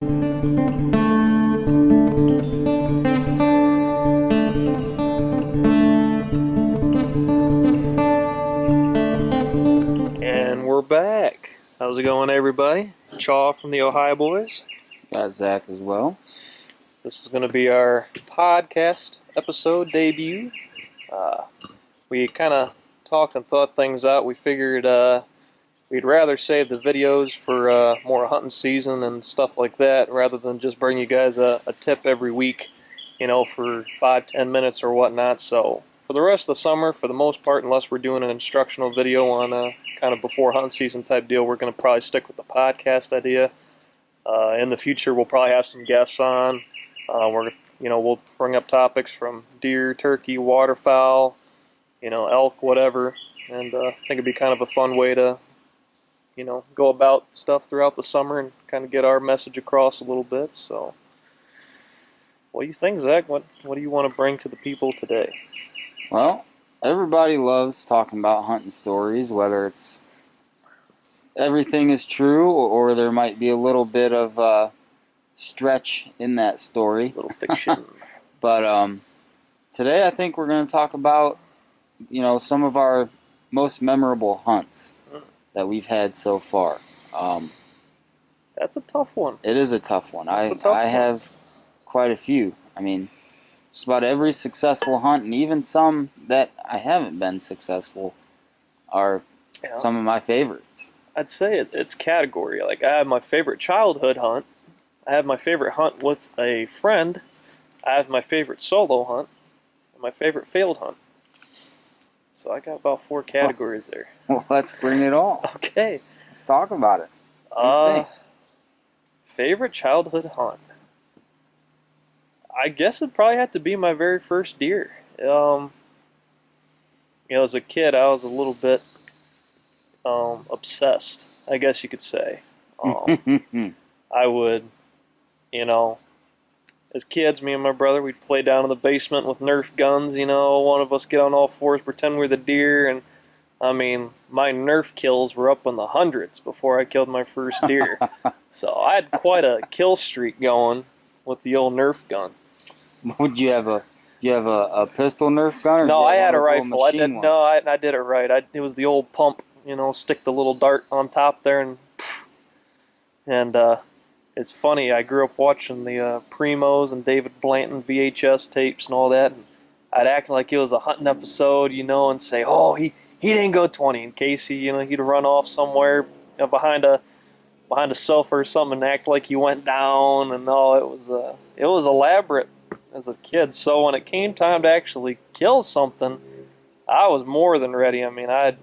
And we're back. How's it going, everybody? Chaw from the Ohio Boys. Got Zach as well. This is going to be our podcast episode debut. We kind of talked and thought things out. We figured we'd rather save the videos for more hunting season and stuff like that rather than just bring you guys a tip every week, for 5-10 minutes or whatnot. So for the rest of the summer, for the most part, unless we're doing an instructional video on a kind of before hunting season type deal, we're going to probably stick with the podcast idea. In the future, we'll probably have some guests on. We'll bring up topics from deer, turkey, waterfowl, elk, whatever. And I think it'd be kind of a fun way to, go about stuff throughout the summer and kind of get our message across a little bit. So, what do you think, Zach? What do you want to bring to the people today? Well, everybody loves talking about hunting stories, whether it's everything is true or there might be a little bit of stretch in that story. A little fiction. But today I think we're going to talk about, some of our most memorable hunts that we've had so far. That's a tough one. It is a tough one. I one. have quite a few. I mean, just about every successful hunt, and even some that I haven't been successful, are some of my favorites. I'd say it's category. Like, I have my favorite childhood hunt. I have my favorite hunt with a friend. I have my favorite solo hunt. And my favorite failed hunt. So I got about 4 categories there. Well, let's bring it on. Okay. Let's talk about it. Favorite childhood hunt. I guess it'd probably have to be my very first deer. As a kid, I was a little bit obsessed, I guess you could say. I would, as kids, me and my brother, we'd play down in the basement with Nerf guns, one of us get on all fours, pretend we're the deer, and I mean, my Nerf kills were up in the hundreds before I killed my first deer. So I had quite a kill streak going with the old Nerf gun. Would you have a pistol Nerf gun? Or no, I had a rifle. I did it right. It was the old pump, stick the little dart on top there, and it's funny. I grew up watching the Primos and David Blanton VHS tapes and all that, and I'd act like it was a hunting episode, and say, "Oh, he didn't go 20," in case he'd run off somewhere behind a sofa or something and act like he went down, and all. It was elaborate as a kid. So when it came time to actually kill something, I was more than ready. I mean, I'd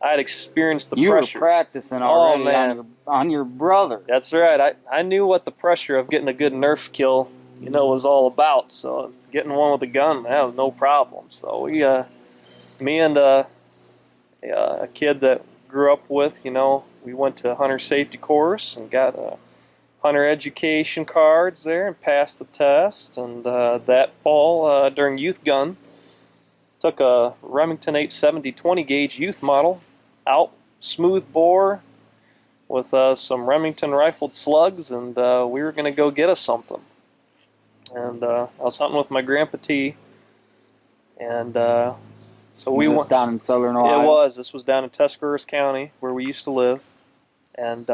experienced the pressure. You were practicing already on your brother. That's right. I knew what the pressure of getting a good Nerf kill, was all about. So getting one with a gun, that was no problem. So me and a kid that grew up with, we went to hunter safety course and got hunter education cards there and passed the test. And that fall, during youth gun, took a Remington 870 20 gauge youth model out, smooth bore with some Remington rifled slugs, and we were going to go get us something. And I was hunting with my Grandpa T, and so we went down in southern Ohio. This was down in Tuscarawas County where we used to live, and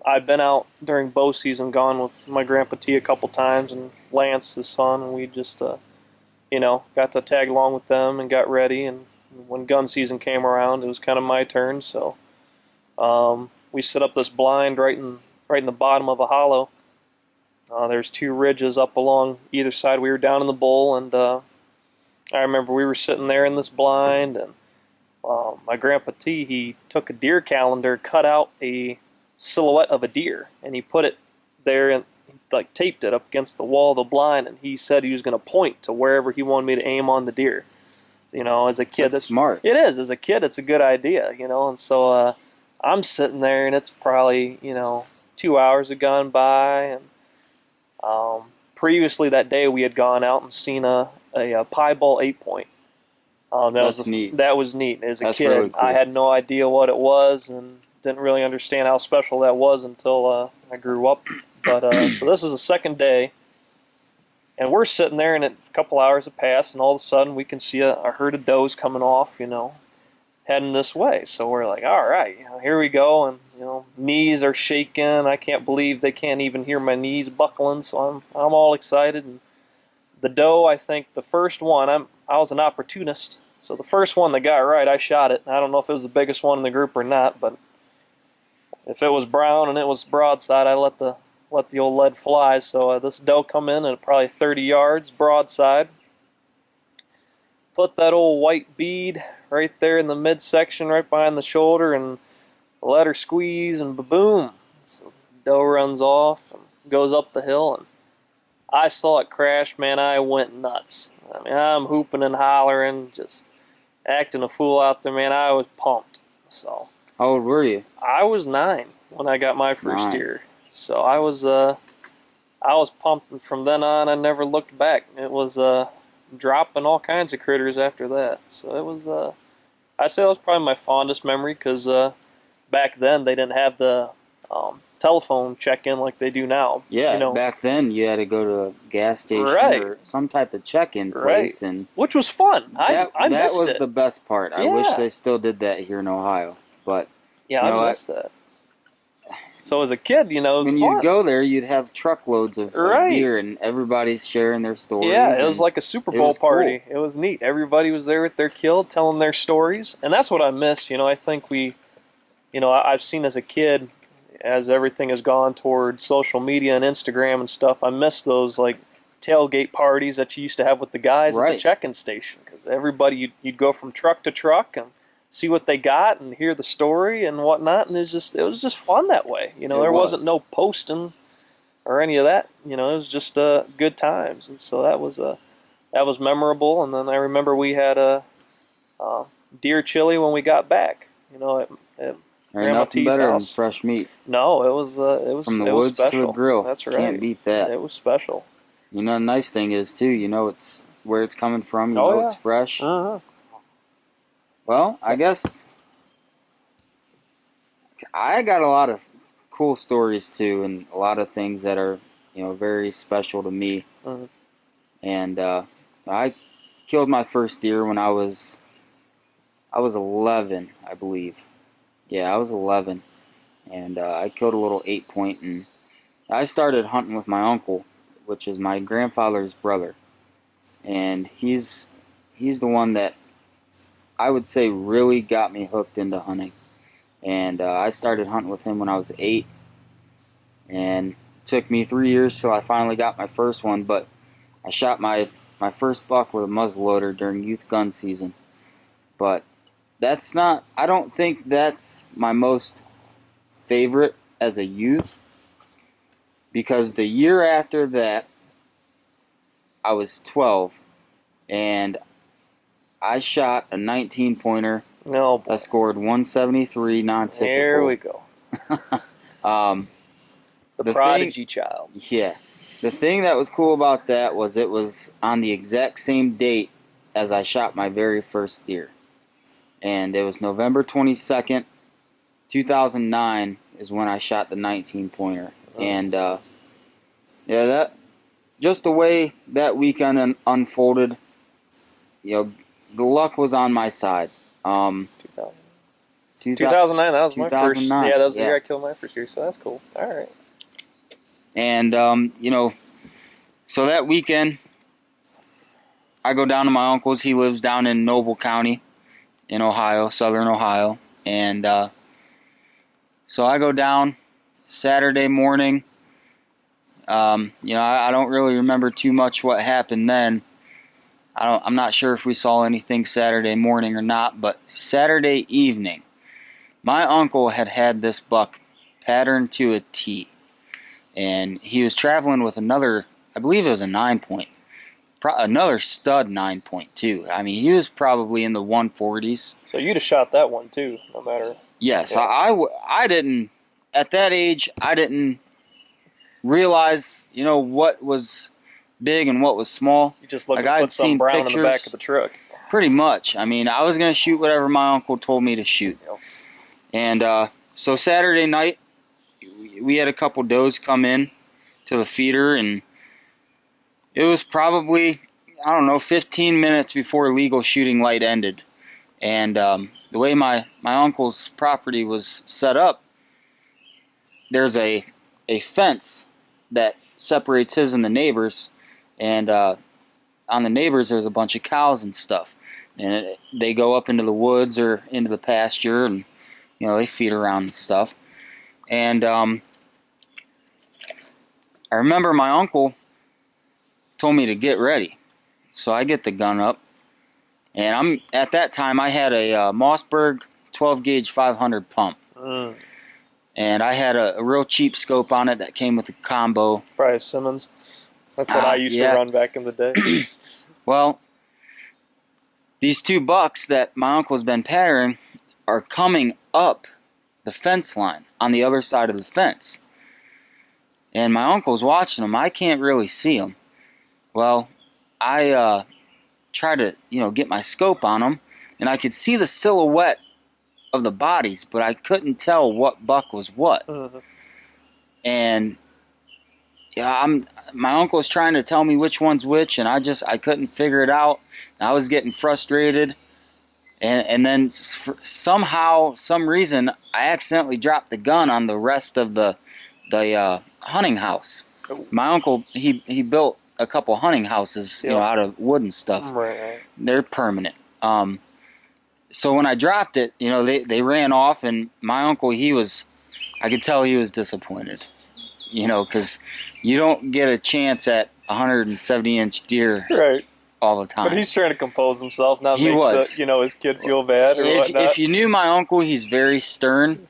I've been out during bow season, gone with my Grandpa T a couple times, and Lance, his son, and we just got to tag along with them and got ready. And when gun season came around, it was kind of my turn. So we set up this blind right in the bottom of a hollow. There's 2 ridges up along either side. We were down in the bowl, and I remember we were sitting there in this blind, and my Grandpa T, he took a deer calendar, cut out a silhouette of a deer, and he put it there and taped it up against the wall of the blind, and he said he was going to point to wherever he wanted me to aim on the deer. As a kid, that's smart. It is. As a kid, it's a good idea, and so I'm sitting there, and it's probably 2 hours had gone by, and previously that day we had gone out and seen a piebald 8-point. That's neat. That was neat. As a kid, really cool. I had no idea what it was and didn't really understand how special that was until I grew up But so this is the second day, and we're sitting there, and a couple hours have passed, and all of a sudden we can see a herd of does coming off, heading this way. So we're like, all right, here we go, and knees are shaking. I can't believe they can't even hear my knees buckling. So I'm all excited. And the doe, I think the first one, I was an opportunist. So the first one that got right, I shot it. I don't know if it was the biggest one in the group or not, but if it was brown and it was broadside, I let the old lead fly. So this doe come in at probably 30 yards broadside. Put that old white bead right there in the midsection, right behind the shoulder, and let her squeeze, and ba-boom. So doe runs off and goes up the hill, and I saw it crash, man. I went nuts. I mean, I'm hooping and hollering, just acting a fool out there, man. I was pumped. So How old were you? I was 9 when I got my first deer. So I was pumped, and from then on, I never looked back. It was dropping all kinds of critters after that. So it was, I'd say that was probably my fondest memory, because back then they didn't have the telephone check-in like they do now. Yeah, back then you had to go to a gas station or some type of check-in place, and which was fun. I missed that was the best part. I wish they still did that here in Ohio, but I missed that. So as a kid, it was when fun. you'd go there, you'd have truckloads of deer, and everybody's sharing their stories. Yeah, it was like a Super Bowl party. Cool. It was neat. Everybody was there with their kill, telling their stories, and that's what I miss. I think I've seen as a kid, as everything has gone toward social media and Instagram and stuff, I miss those like tailgate parties that you used to have with the guys at the check-in station, because everybody you'd go from truck to truck and see what they got and hear the story and whatnot, and it was just fun that way. There wasn't no posting or any of that. It was just good times, and so that was memorable. And then I remember we had a deer chili when we got back. At Grandma nothing T's better house. than fresh meat. No, it was from the woods special. to the grill. That's right. Can't beat that. It was special. The nice thing is too, it's where it's coming from. You know it's fresh. Uh-huh. Well, I guess I got a lot of cool stories too, and a lot of things that are very special to me. Mm-hmm. And I killed my first deer when I was 11, I believe. Yeah, I was 11, and I killed a little 8-point, and I started hunting with my uncle, which is my grandfather's brother, and he's the one that I would say really got me hooked into hunting. And I started hunting with him when I was 8, and it took me 3 years till I finally got my first one, but I shot my first buck with a muzzleloader during youth gun season. But I don't think that's my most favorite as a youth, because the year after that, I was 12, and I shot a 19-pointer. No, I scored 173 non-typical. There we go. The prodigy child. Yeah. The thing that was cool about that was it was on the exact same date as I shot my very first deer. And it was November 22nd, 2009 is when I shot the 19-pointer. Oh. And, that just the way that weekend unfolded, the luck was on my side. 2009, that was my first. Yeah, that was the year I killed my first deer, so that's cool. All right. And, so that weekend, I go down to my uncle's. He lives down in Noble County in Ohio, southern Ohio. And so I go down Saturday morning. I don't really remember too much what happened then. I'm not sure if we saw anything Saturday morning or not, but Saturday evening, my uncle had this buck patterned to a T. And he was traveling with another, I believe it was a 9-point. Another stud 9-point too. I mean, he was probably in the 140s. So you'd have shot that one too, no matter. Yes, yeah. I didn't, at that age, I didn't realize, what was big and what was small. You just looked at some brown pictures, in the back of the truck. Pretty much. I mean, I was going to shoot whatever my uncle told me to shoot. Yep. And so Saturday night, we had a couple does come in, to the feeder, and it was probably, I don't know, 15 minutes before legal shooting light ended. And the way my uncle's property was set up, there's a fence that separates his and the neighbors, and on the neighbors there's a bunch of cows and stuff, and they go up into the woods or into the pasture, and they feed around and stuff. And I remember my uncle told me to get ready, so I get the gun up, and at that time I had a Mossberg 12 gauge 500 pump. And I had a real cheap scope on it that came with a combo. Probably Simmons. That's what I used to run back in the day. Well, these two bucks that my uncle's been patterning are coming up the fence line on the other side of the fence. And my uncle's watching them. I can't really see them. Well, I tried to, get my scope on them, and I could see the silhouette of the bodies, but I couldn't tell what buck was what. And my uncle was trying to tell me which one's which, and I couldn't figure it out. I was getting frustrated, and then somehow, some reason, I accidentally dropped the gun on the rest of the hunting house. My uncle, he built a couple hunting houses, out of wood and stuff. Right. They're permanent. So when I dropped it, they ran off, and my uncle, I could tell he was disappointed, because you don't get a chance at 170-inch deer all the time. But he's trying to compose himself, not he make was. his kid feel bad or whatnot. If you knew my uncle, he's very stern,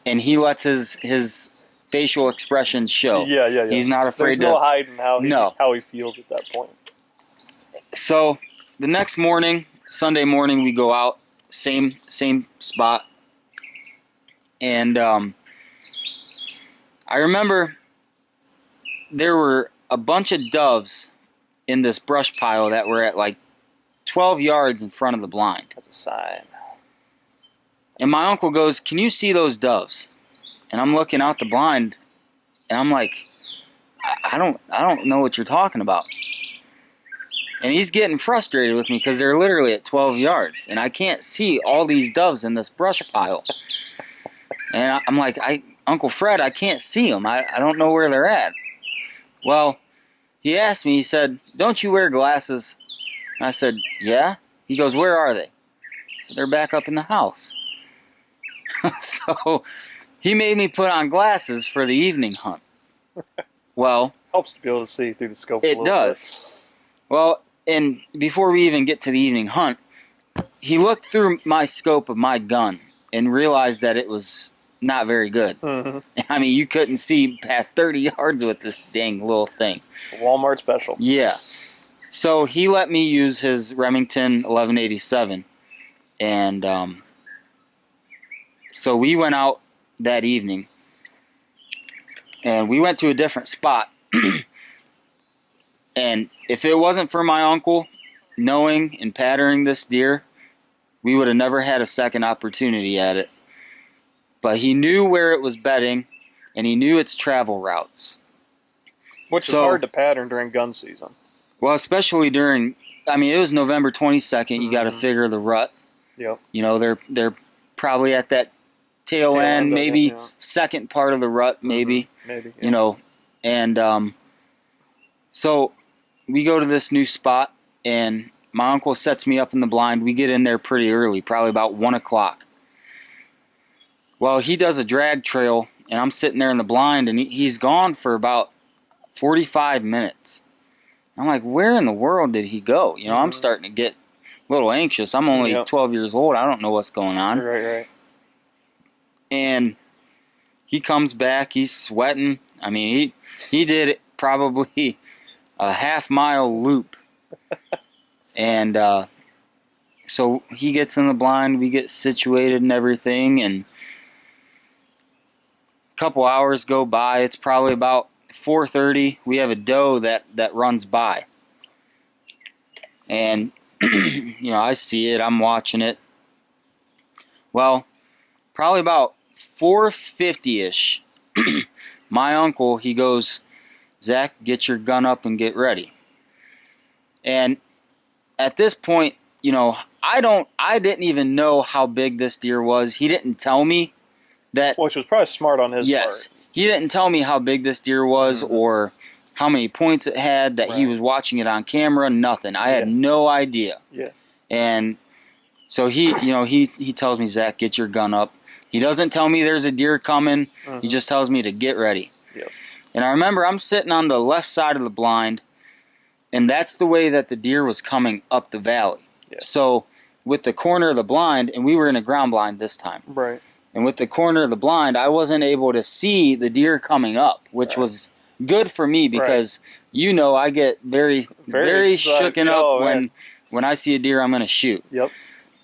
and he lets his facial expressions show. Yeah. He's not afraid There's no hiding how he feels at that point. So the next morning, Sunday morning, we go out, same spot, and I remember there were a bunch of doves in this brush pile that were at like 12 yards in front of the blind. That's a sign. And my uncle goes, "Can you see those doves?" And I'm looking out the blind, and I'm like, I don't know what you're talking about. And he's getting frustrated with me because they're literally at 12 yards, and I can't see all these doves in this brush pile. And I'm like, Uncle Fred, I can't see them. I don't know where they're at. Well, he asked me, he said, "Don't you wear glasses?" And I said, "Yeah." He goes, "Where are they?" So they're back up in the house. So he made me put on glasses for the evening hunt. Well, helps to be able to see through the scope. It does. Well, and before we even get to the evening hunt, he looked through my scope of my gun and realized that it was not very good. I mean, you couldn't see past 30 yards with this dang little thing. Walmart special. Yeah. So he let me use his Remington 1187, and so we went out that evening, and we went to a different spot. And if it wasn't for my uncle knowing and patterning this deer, we would have never had a second opportunity at it. But he knew where it was bedding, and he knew its travel routes. Which is hard to pattern during gun season. Well, especially during, it was November 22nd. You got to figure the rut. Yep. They're probably at that tail end, maybe second part of the rut, maybe. Maybe. Yeah. And so we go to this new spot, and my uncle sets me up in the blind. We get in there pretty early, probably about 1 o'clock. Well, he does a drag trail, and I'm sitting there in the blind, and he's gone for about 45 minutes. I'm like, where in the world did he go? I'm starting to get a little anxious. I'm only 12 years old. I don't know what's going on. Right. And he comes back. He's sweating. He did probably a half-mile loop. And so he gets in the blind. We get situated and everything, and a couple hours go by. It's probably about 4:30. We have a doe that runs by, and I see it. I'm watching it. Well, probably about 4:50ish. My uncle, he goes, Zach, get your gun up and get ready. And at this point, you know, I didn't even know how big this deer was. He didn't tell me that. Which was probably smart on his part. Yes. He didn't tell me how big this deer was or how many points it had, that he was watching it on camera, nothing. I had no idea. Yeah. And so he tells me, Zach, get your gun up. He doesn't tell me there's a deer coming. He just tells me to get ready. Yep. And I remember I'm sitting on the left side of the blind, and that's the way that the deer was coming up the valley. Yeah. So with the corner of the blind, and we were in a ground blind this time. Right. And with the corner of the blind, I wasn't able to see the deer coming up, which was good for me because, you know, I get very shooken up when I see a deer I'm going to shoot. Yep.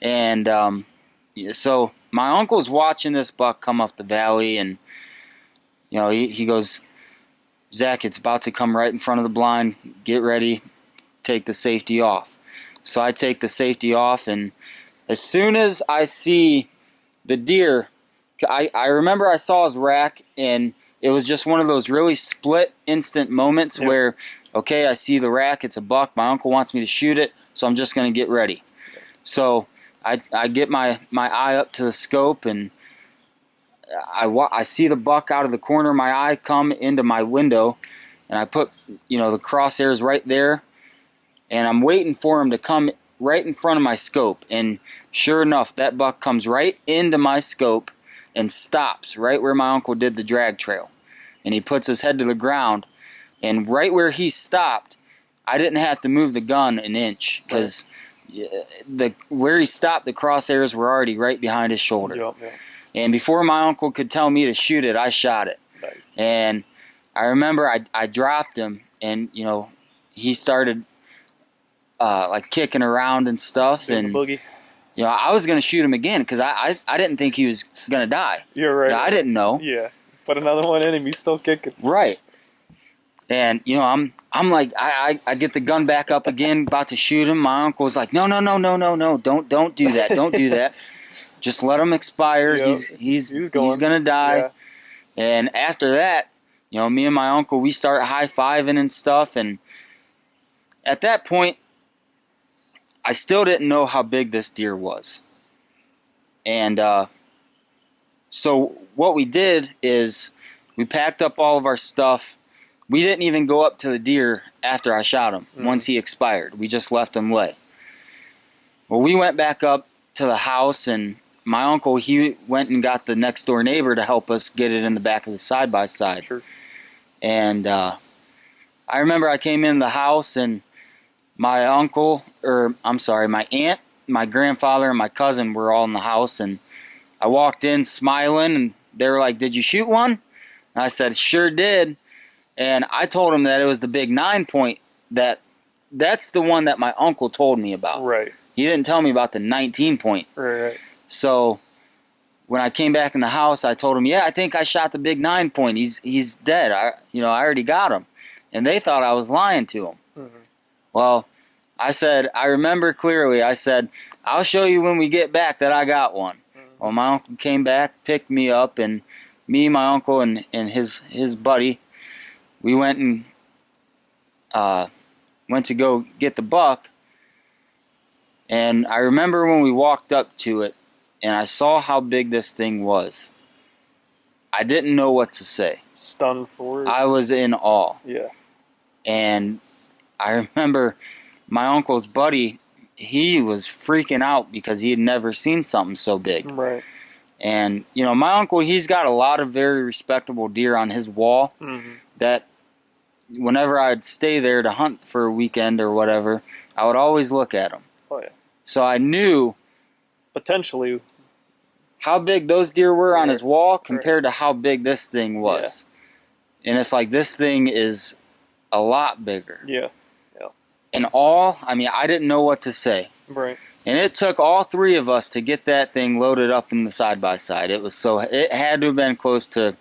And so my uncle's watching this buck come up the valley, and, you know, he goes, Zach, it's about to come right in front of the blind. Get ready. Take the safety off. So I take the safety off, and as soon as I see the deer, I remember I saw his rack, and it was just one of those really split instant moments where, okay, I see the rack, it's a buck, my uncle wants me to shoot it, so I'm just going to get ready. So I get my eye up to the scope, and I see the buck out of the corner of my eye come into my window, and I put, you know, the crosshairs right there, and I'm waiting for him to come right in front of my scope, and sure enough, that buck comes right into my scope and stops right where my uncle did the drag trail. And he puts his head to the ground, and right where he stopped, I didn't have to move the gun an inch, because where he stopped, the crosshairs were already right behind his shoulder. Yep. And before my uncle could tell me to shoot it, I shot it. Nice. And I remember I dropped him, and, you know, he started like kicking around and stuff. And boogie. You know, I was going to shoot him again because I didn't think he was going to die. You're right. You know, I didn't know. Yeah. Put another one in him, he's still kicking. Right. And, you know, I'm like, I get the gun back up again, about to shoot him. My uncle's like, no, don't do that. Don't do that. Just let him expire. Yep. He's going to die. Yeah. And after that, you know, me and my uncle, we start high-fiving and stuff. And at that point, I still didn't know how big this deer was. And so what we did is we packed up all of our stuff. We didn't even go up to the deer after I shot him once he expired. We just left him lay. Well, we went back up to the house, and my uncle, he went and got the next door neighbor to help us get it in the back of the side-by-side. Sure. And I remember I came in the house, and my my aunt, my grandfather, and my cousin were all in the house, and I walked in smiling, and they were like, "Did you shoot one?" And I said, "Sure did." And I told them that it was the big 9-point, that's the one that my uncle told me about. Right. He didn't tell me about the 19-point. Right. So when I came back in the house, I told him, "Yeah, I think I shot the big 9-point. He's dead. I already got him." And they thought I was lying to them. Mm-hmm. Well, I said, I remember clearly, I said, "I'll show you when we get back that I got one." Mm-hmm. Well, my uncle came back, picked me up, and me, my uncle, and his buddy, we went to go get the buck. And I remember when we walked up to it, and I saw how big this thing was. I didn't know what to say. Stunned for words. I was in awe. Yeah. And I remember my uncle's buddy, he was freaking out because he had never seen something so big. Right. And, you know, my uncle, he's got a lot of very respectable deer on his wall that whenever I'd stay there to hunt for a weekend or whatever, I would always look at them. Oh, yeah. So I knew potentially how big those deer were on his wall compared to how big this thing was. Yeah. And it's like, this thing is a lot bigger. Yeah. And I didn't know what to say. Right. And it took all three of us to get that thing loaded up in the side-by-side. It had to have been close to,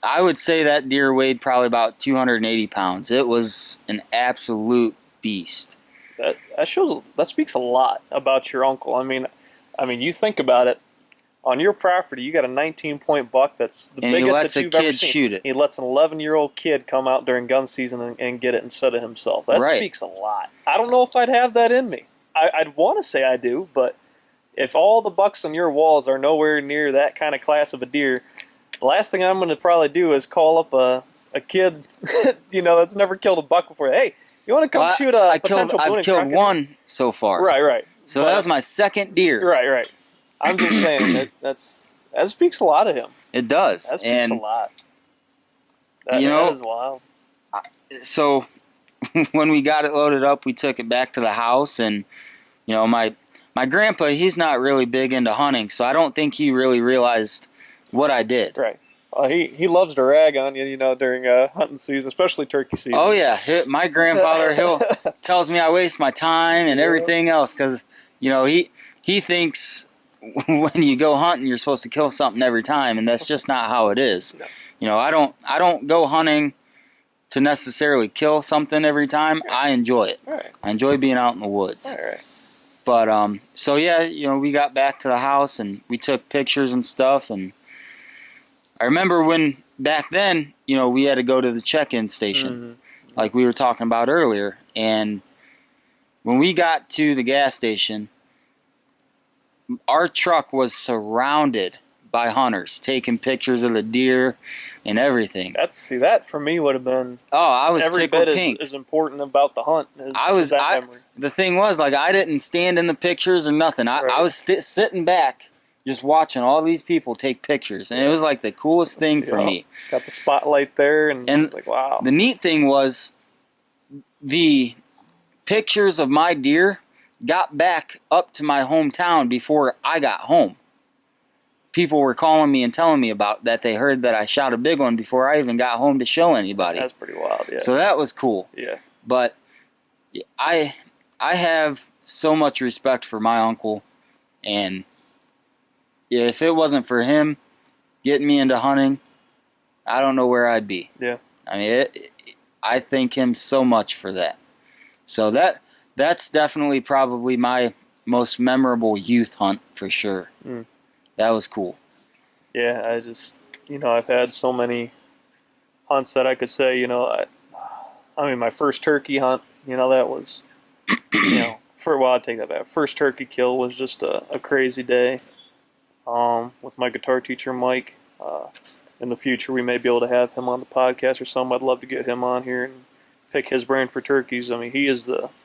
I would say that deer weighed probably about 280 pounds. It was an absolute beast. That speaks a lot about your uncle. I mean, you think about it. on your property, you got a 19-point buck that's the And he biggest lets that a you've ever kid seen. shoot it. He lets an 11-year-old kid come out during gun season and get it instead of himself. That Right. speaks a lot. I don't know if I'd have that in me. I'd want to say I do, but if all the bucks on your walls are nowhere near that kind of class of a deer, the last thing I'm going to probably do is call up a kid, that's never killed a buck before. Hey, you want to come shoot a potential Boone I've and killed Crockett? one so far. Right. So that was my second deer. Right. I'm just saying that speaks a lot of him. It does. That speaks a lot. That is wild. So when we got it loaded up, we took it back to the house, and my grandpa, he's not really big into hunting, so I don't think he really realized what I did. Right. He loves to rag on you, during hunting season, especially turkey season. Oh yeah, my grandfather, he'll tells me I waste my time and everything else because he thinks when you go hunting you're supposed to kill something every time, and that's just not how it is. No. I don't go hunting to necessarily kill something every time. Right. I enjoy it. Right. I enjoy being out in the woods. Right. But so yeah, we got back to the house and we took pictures and stuff, and I remember when back then, we had to go to the check-in station, like we were talking about earlier, and when we got to the gas station, our truck was surrounded by hunters taking pictures of the deer and everything. That for me would have been I was every tickled bit pink. as important about the hunt. The thing was, like, I didn't stand in the pictures or nothing. I was sitting back just watching all these people take pictures, and it was like the coolest thing for me. Got the spotlight there, and it's like, wow. The neat thing was the pictures of my deer got back up to my hometown before I got home. People were calling me and telling me about that. They heard that I shot a big one before I even got home to show anybody. That's pretty wild, yeah. So that was cool. Yeah. But I have so much respect for my uncle, and if it wasn't for him getting me into hunting, I don't know where I'd be. Yeah. I mean, I thank him so much for that. So that's definitely probably my most memorable youth hunt for sure. That was cool. Yeah, I just, I've had so many hunts that I could say, I mean, my first turkey hunt, that was, I'd take that back. First turkey kill was just a crazy day with my guitar teacher, Mike. In the future, we may be able to have him on the podcast or something. I'd love to get him on here and pick his brain for turkeys. I mean, he's like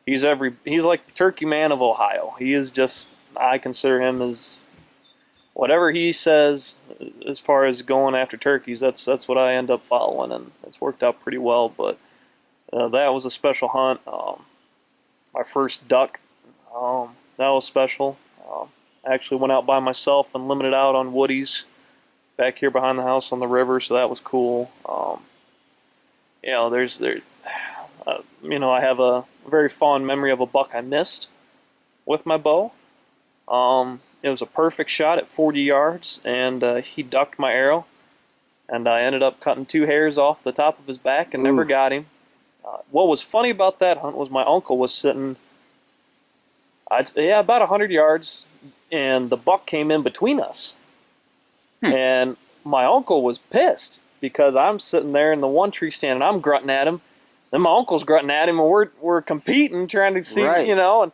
the turkey man of Ohio. He is just, I consider him as whatever he says as far as going after turkeys. That's what I end up following, and it's worked out pretty well. But that was a special hunt. My first duck, that was special. I actually went out by myself and limited out on woodies back here behind the house on the river, so that was cool. I have a very fond memory of a buck I missed with my bow. It was a perfect shot at 40 yards, and he ducked my arrow, and I ended up cutting 2 hairs off the top of his back and never got him. What was funny about that hunt was my uncle was sitting, about 100 yards, and the buck came in between us. And my uncle was pissed because I'm sitting there in the one tree stand and I'm grunting at him. Then my uncle's grunting at him, and we're competing, trying to see, and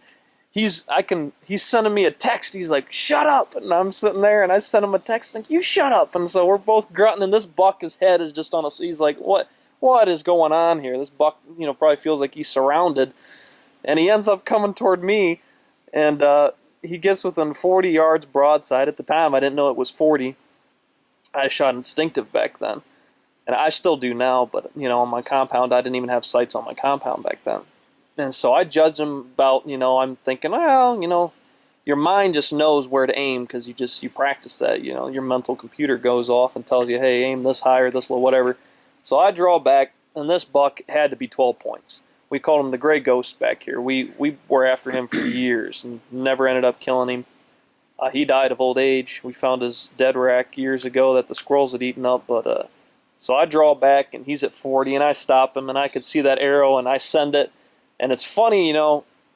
he's sending me a text. He's like, "Shut up!" And I'm sitting there, and I send him a text like, "You shut up!" And so we're both grunting, and this buck, his head is just on us. He's like, "What is going on here?" This buck, probably feels like he's surrounded, and he ends up coming toward me, and he gets within 40 yards broadside. At the time, I didn't know it was 40. I shot instinctive back then, and I still do now, but on my compound, I didn't even have sights on my compound back then. And so I judged him about, I'm thinking, well, your mind just knows where to aim because you practice that, your mental computer goes off and tells you, hey, aim this high or this low, whatever. So I draw back, and this buck had to be 12 points. We called him the Gray Ghost back here. We were after him for years and never ended up killing him. He died of old age. We found his dead rack years ago that the squirrels had eaten up, but so I draw back, and he's at 40, and I stop him, and I could see that arrow, and I send it. And it's funny,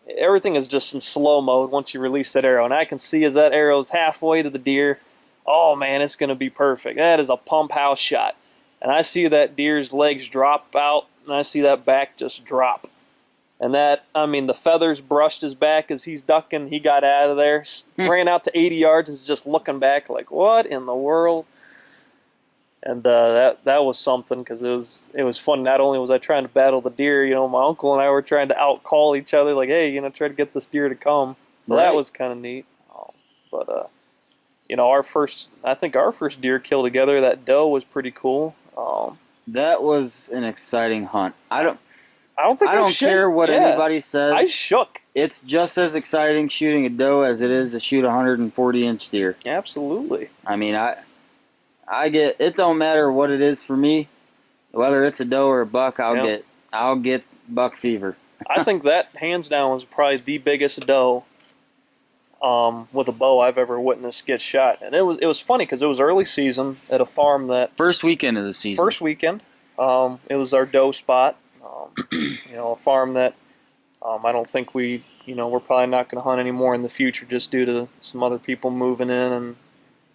everything is just in slow mode once you release that arrow. And I can see as that arrow's halfway to the deer, oh man, it's going to be perfect. That is a pump house shot. And I see that deer's legs drop out, and I see that back just drop. And that, I mean, the feathers brushed his back as he's ducking. He got out of there, ran out to 80 yards, and is just looking back like, what in the world? And that was something, because it was fun. Not only was I trying to battle the deer, my uncle and I were trying to out-call each other, like, hey, try to get this deer to come. So that was kind of neat. But I think our first deer kill together, that doe, was pretty cool. That was an exciting hunt. I don't care what anybody says. I shook. It's just as exciting shooting a doe as it is to shoot a 140-inch deer. Absolutely. I mean, I get, it don't matter what it is for me, whether it's a doe or a buck, I'll get buck fever. I think that hands down was probably the biggest doe with a bow I've ever witnessed get shot. And it was funny because it was early season at a farm that first weekend of the season. First weekend. It was our doe spot. A farm that I don't think we're probably not going to hunt anymore in the future just due to some other people moving in and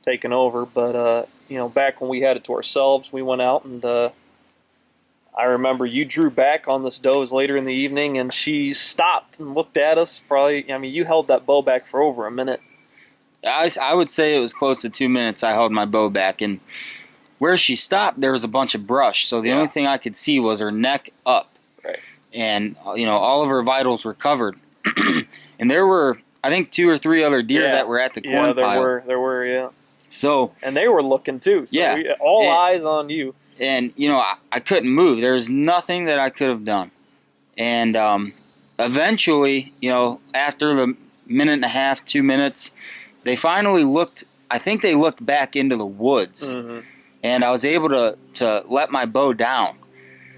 taking over. But back when we had it to ourselves, we went out, and I remember you drew back on this doe later in the evening, and she stopped and looked at us. Probably, you held that bow back for over a minute. I would say it was close to 2 minutes I held my bow back, and where she stopped, there was a bunch of brush, so the only thing I could see was her neck up. Right. And, all of her vitals were covered. And there were, I think, 2 or 3 other deer that were at the corn pile. There were. So, and they were looking too. So eyes on you. And, I couldn't move. There was nothing that I could have done. And eventually, after the minute and a half, 2 minutes, they finally looked, I think they looked back into the woods. Mm-hmm. And I was able to let my bow down.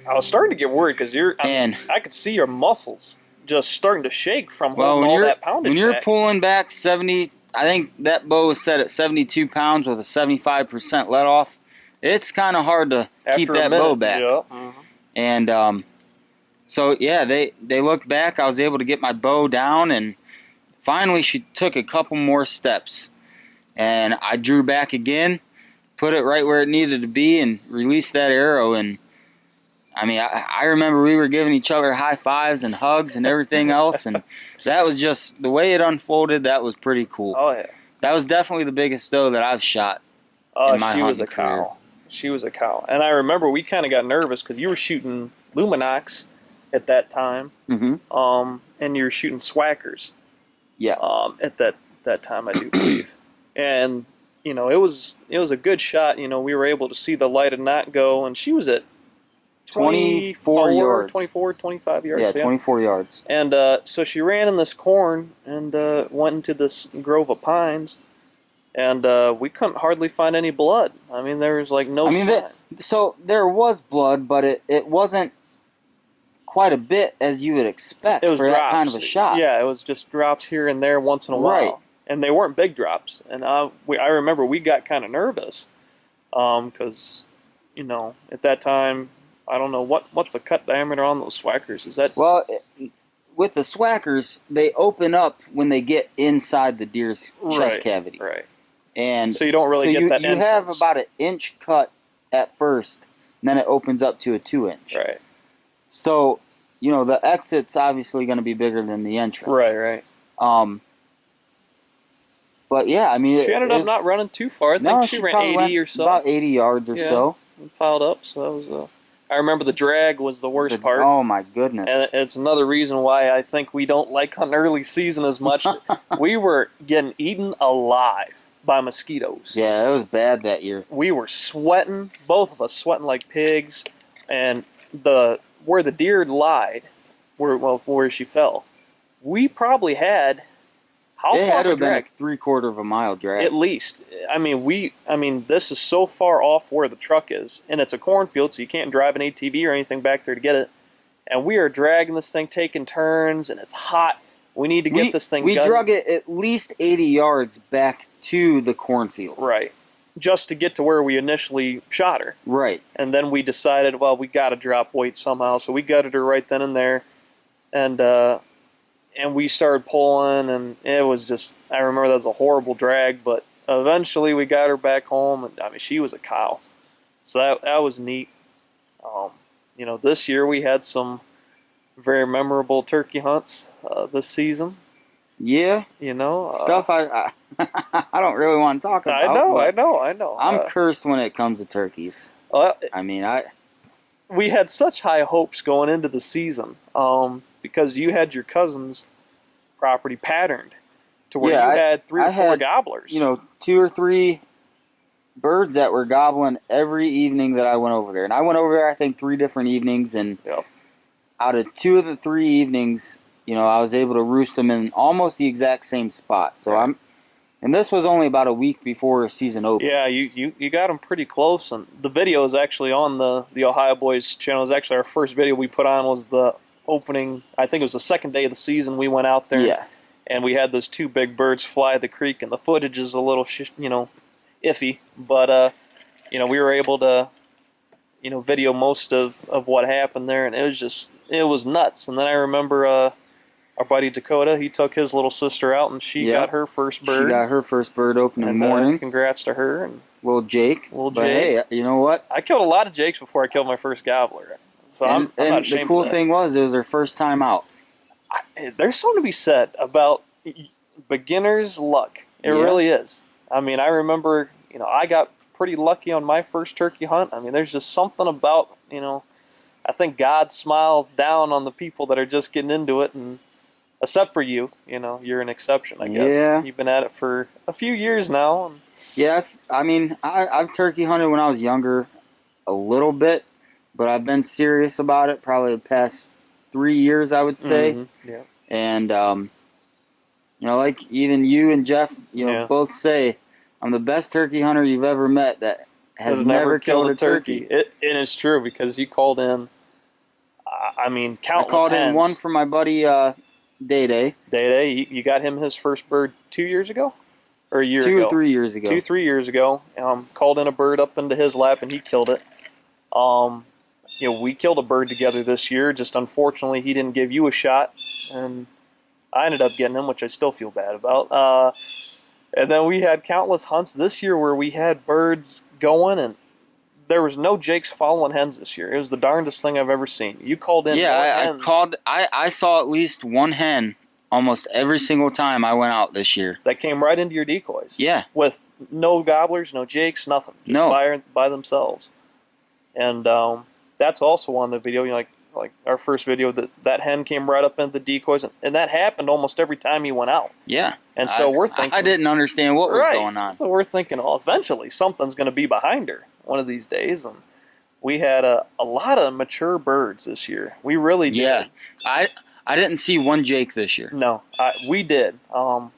I was starting to get worried because I could see your muscles just starting to shake from holding all that poundage. When you're pulling back 70, I think that bow was set at 72 pounds with a 75% let off. It's kind of hard to keep that bow back. Yeah. Mm-hmm. And so they looked back. I was able to get my bow down, and finally she took a couple more steps, and I drew back again, put it right where it needed to be, and released that arrow. And I mean, I remember we were giving each other high fives and hugs and everything else, and that was just the way it unfolded. That was pretty cool. Oh yeah, that was definitely the biggest doe that I've shot. Oh, she was a cow. She was a cow, and I remember we kind of got nervous because you were shooting Luminox at that time, and you were shooting Swackers. Yeah. At that time, I do believe, and it was a good shot. We were able to see the light of knot go, and she was at 24 yards. 24, 25 yards. Yeah, 24 yards. And so she ran in this corn and went into this grove of pines, and we couldn't hardly find any blood. I mean, there was like no sign. So there was blood, but it wasn't quite a bit as you would expect for that kind of a shot. Yeah, it was just drops here and there once in a while. Right. And they weren't big drops. And I remember we got kind of nervous because, at that time, I don't know, what's the cut diameter on those Swackers? Is that... Well, with the Swackers, they open up when they get inside the deer's chest cavity. Right. And so you don't really get that entrance. You have about an inch cut at first, and then it opens up to a 2-inch. Right. So, the exit's obviously going to be bigger than the entrance. Right. But yeah, I mean... She ended up not running too far. I think she ran 80 or so. About 80 yards or so. Piled up, so that was... I remember the drag was the worst part. Oh, my goodness. And it's another reason why I think we don't like hunting early season as much. We were getting eaten alive by mosquitoes. Yeah, it was bad that year. We were sweating, both of us sweating like pigs, and where the deer lied, where she fell, we probably had... It had to have been a 3/4 of a mile drag. At least. I mean, this is so far off where the truck is, and it's a cornfield, so you can't drive an ATV or anything back there to get it. And we are dragging this thing, taking turns, and it's hot. We need to get this thing We drug it at least 80 yards back to the cornfield. Right. Just to get to where we initially shot her. Right. And then we decided, well, we got to drop weight somehow, so we gutted her right then and there. And and we started pulling, and it was just, I remember that was a horrible drag, but eventually we got her back home, and I mean, she was a cow. So that was neat. Um, this year we had some very memorable turkey hunts this season. Yeah, stuff I don't really want to talk about. I know. I'm cursed when it comes to turkeys. Uh, I mean, we had such high hopes going into the season because you had your cousin's property patterned to where you had three or four gobblers. 2 or 3 birds that were gobbling every evening that I went over there. And I went over there, I think, 3 different evenings. And out of 2 of the 3 evenings, I was able to roost them in almost the exact same spot. So and this was only about a week before season opened. Yeah, you got them pretty close, and the video is actually on the Ohio Boys channel. It was actually our first video we put on was the opening. I think it was the second day of the season. We went out there, and we had those 2 big birds fly the creek, and the footage is a little iffy, but we were able to video most of what happened there, and it was nuts. And then I remember our buddy Dakota, he took his little sister out, and she got her first bird. She got her first bird opening morning. Congrats to her. And little Jake. But hey, you know what? I killed a lot of Jakes before I killed my first gobbler. So I'm not ashamed the cool of that. thing was, it was her first time out. There's something to be said about beginner's luck. It really is. I mean, I remember, I got pretty lucky on my first turkey hunt. I mean, there's just something about, I think God smiles down on the people that are just getting into it, and except for you, you're an exception, I guess. Yeah. You've been at it for a few years now. And yeah, I mean, I've turkey hunted when I was younger a little bit, but I've been serious about it probably the past 3 years, I would say. Mm-hmm. Yeah. And, like even you and Jeff, both say, I'm the best turkey hunter you've ever met that has never killed a turkey. It is true, because you called in, I mean, countless I called hens. in one for my buddy Day Day. You got him his first bird 2 years ago? Or a year ago? 2 or 3 years ago. 3 years ago. Called in a bird up into his lap, and he killed it. We killed a bird together this year. Just unfortunately, he didn't give you a shot, and I ended up getting him, which I still feel bad about. And then we had countless hunts this year where we had birds going, and there was no Jakes following hens this year. It was the darndest thing I've ever seen. You called in. Yeah, I saw at least one hen almost every single time I went out this year. That came right into your decoys. Yeah. With no gobblers, no Jakes, nothing. Just by themselves. And that's also on the video. Like our first video, that hen came right up into the decoys, and that happened almost every time you went out. Yeah. And so we're thinking, I didn't understand what was going on. So we're thinking, eventually something's going to be behind her one of these days. And we had a lot of mature birds this year. We really did. Yeah. I didn't see one Jake this year. No, we did. I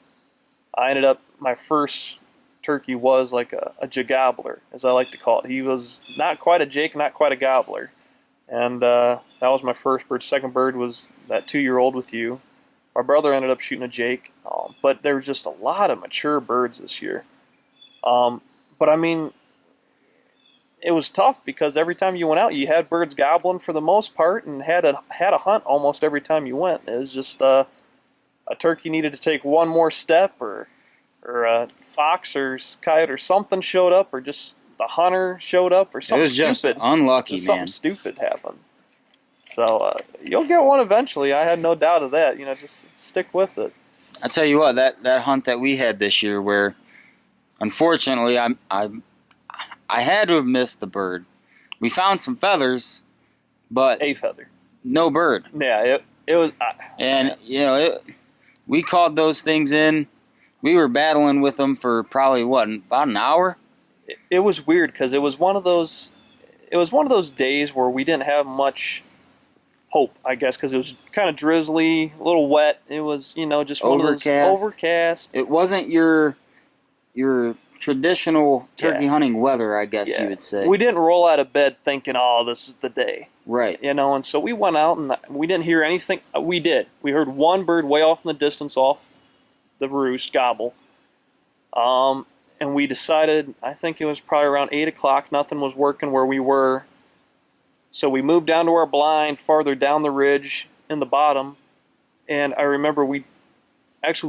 ended up, my first turkey was like a jagobbler, as I like to call it. He was not quite a Jake, not quite a gobbler. And that was my first bird. Second bird was that 2-year-old with you. My brother ended up shooting a Jake. But there was just a lot of mature birds this year. But I mean, it was tough because every time you went out, you had birds gobbling for the most part, and had a hunt almost every time you went. It was just a turkey needed to take one more step, or a fox or coyote or something showed up, or just the hunter showed up, or something. It was just stupid. Unlucky, just man. Something stupid happened. So you'll get one eventually. I had no doubt of that. Just stick with it. I tell you what, that hunt that we had this year, where unfortunately I had to have missed the bird. We found some feathers, but a feather, no bird. Yeah, it was. And we called those things in. We were battling with them for probably about an hour. It was weird because it was one of those. It was one of those days where we didn't have much hope, I guess, because it was kind of drizzly, a little wet. It was, just one overcast. Of those overcast. It wasn't your traditional turkey hunting weather, I guess you would say. We didn't roll out of bed thinking, this is the day. Right. And so we went out and we didn't hear anything. We did. We heard one bird way off in the distance off the roost gobble. And we decided, I think it was probably around 8 o'clock, nothing was working where we were. So we moved down to our blind farther down the ridge in the bottom, and I remember we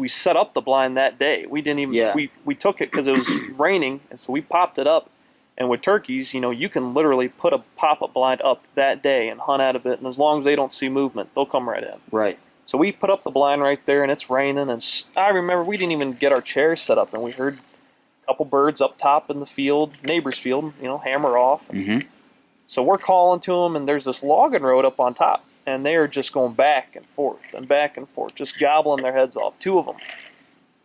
set up the blind that day. We didn't even Yeah. we took it because it was raining, and so we popped it up. And with turkeys, you can literally put a pop-up blind up that day and hunt out of it, and as long as they don't see movement, they'll come right in. Right. So we put up the blind right there, and it's raining, and I remember we didn't even get our chairs set up, and we heard a couple birds up top in the field, neighbor's field, hammer off. Mm-hmm. So we're calling to them, and there's this logging road up on top, and they are just going back and forth, just gobbling their heads off. 2 of them.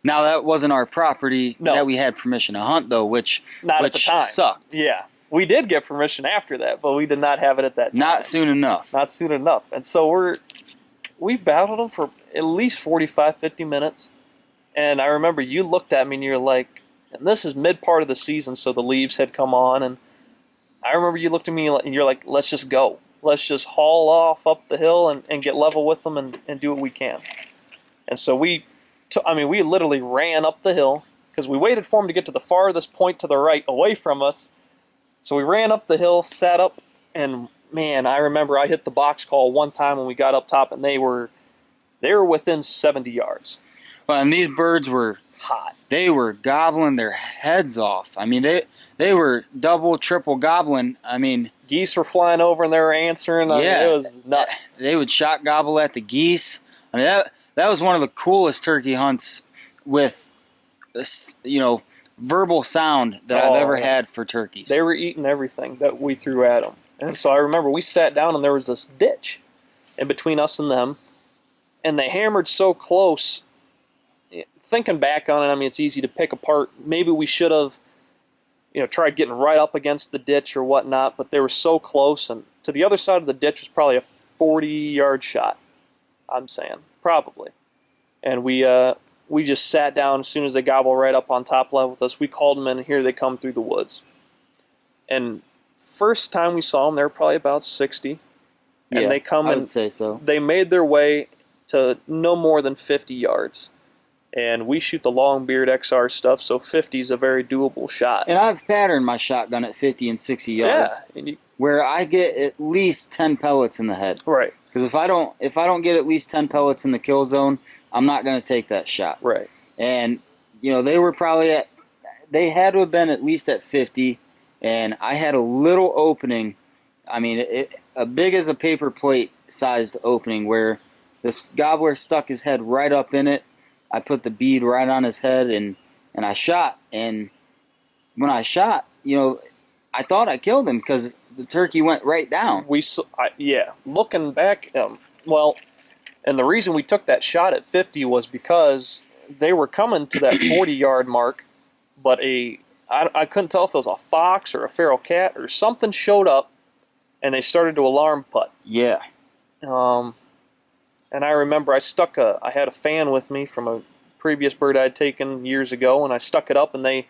Now, that wasn't our property No. that we had permission to hunt, though, which At the time. sucked. Yeah. We did get permission after that, but we did not have it at that time. Not soon enough. Not soon enough. And so we battled them for at least 45, 50 minutes. And I remember you looked at me and you're like, and this is mid part of the season, so the leaves had come on. And I remember you looked at me and you're like, let's just go. Let's just haul off up the hill and get level with them and do what we can. And so we literally ran up the hill because we waited for them to get to the farthest point to the right away from us. So we ran up the hill, sat up, and man, I remember I hit the box call one time when we got up top, and they were within 70 yards. Well, and these birds were hot. They were gobbling their heads off. I mean, they were double, triple gobbling. I mean, geese were flying over and they were answering. I mean, it was nuts. They would shot gobble at the geese. I mean, that was one of the coolest turkey hunts with this, verbal sound that I've ever had for turkeys. They were eating everything that we threw at them. And so I remember we sat down and there was this ditch in between us and them, and they hammered so close. Thinking back on it, I mean, it's easy to pick apart. Maybe we should have, tried getting right up against the ditch or whatnot, but they were so close, and to the other side of the ditch was probably a 40-yard shot, I'm saying, probably. And we just sat down as soon as they gobbled right up on top level with us. We called them in, and here they come through the woods. And first time we saw them, they were probably about 60. And they come I would say so. They made their way to no more than 50 yards. And we shoot the Longbeard XR stuff, so 50 is a very doable shot. And I've patterned my shotgun at 50 and 60 yards, where I get at least 10 pellets in the head. Right. Because if I don't get at least 10 pellets in the kill zone, I'm not going to take that shot. Right. And they were probably they had to have been at least at 50, and I had a little opening. I mean, a big as a paper plate sized opening where this gobbler stuck his head right up in it. I put the bead right on his head, and I shot. And when I shot, I thought I killed him because the turkey went right down. Looking back, and the reason we took that shot at 50 was because they were coming to that 40-yard mark, but I couldn't tell if it was a fox or a feral cat or something showed up, and they started to alarm putt. Yeah. And I remember I had a fan with me from a previous bird I'd taken years ago, and I stuck it up, and they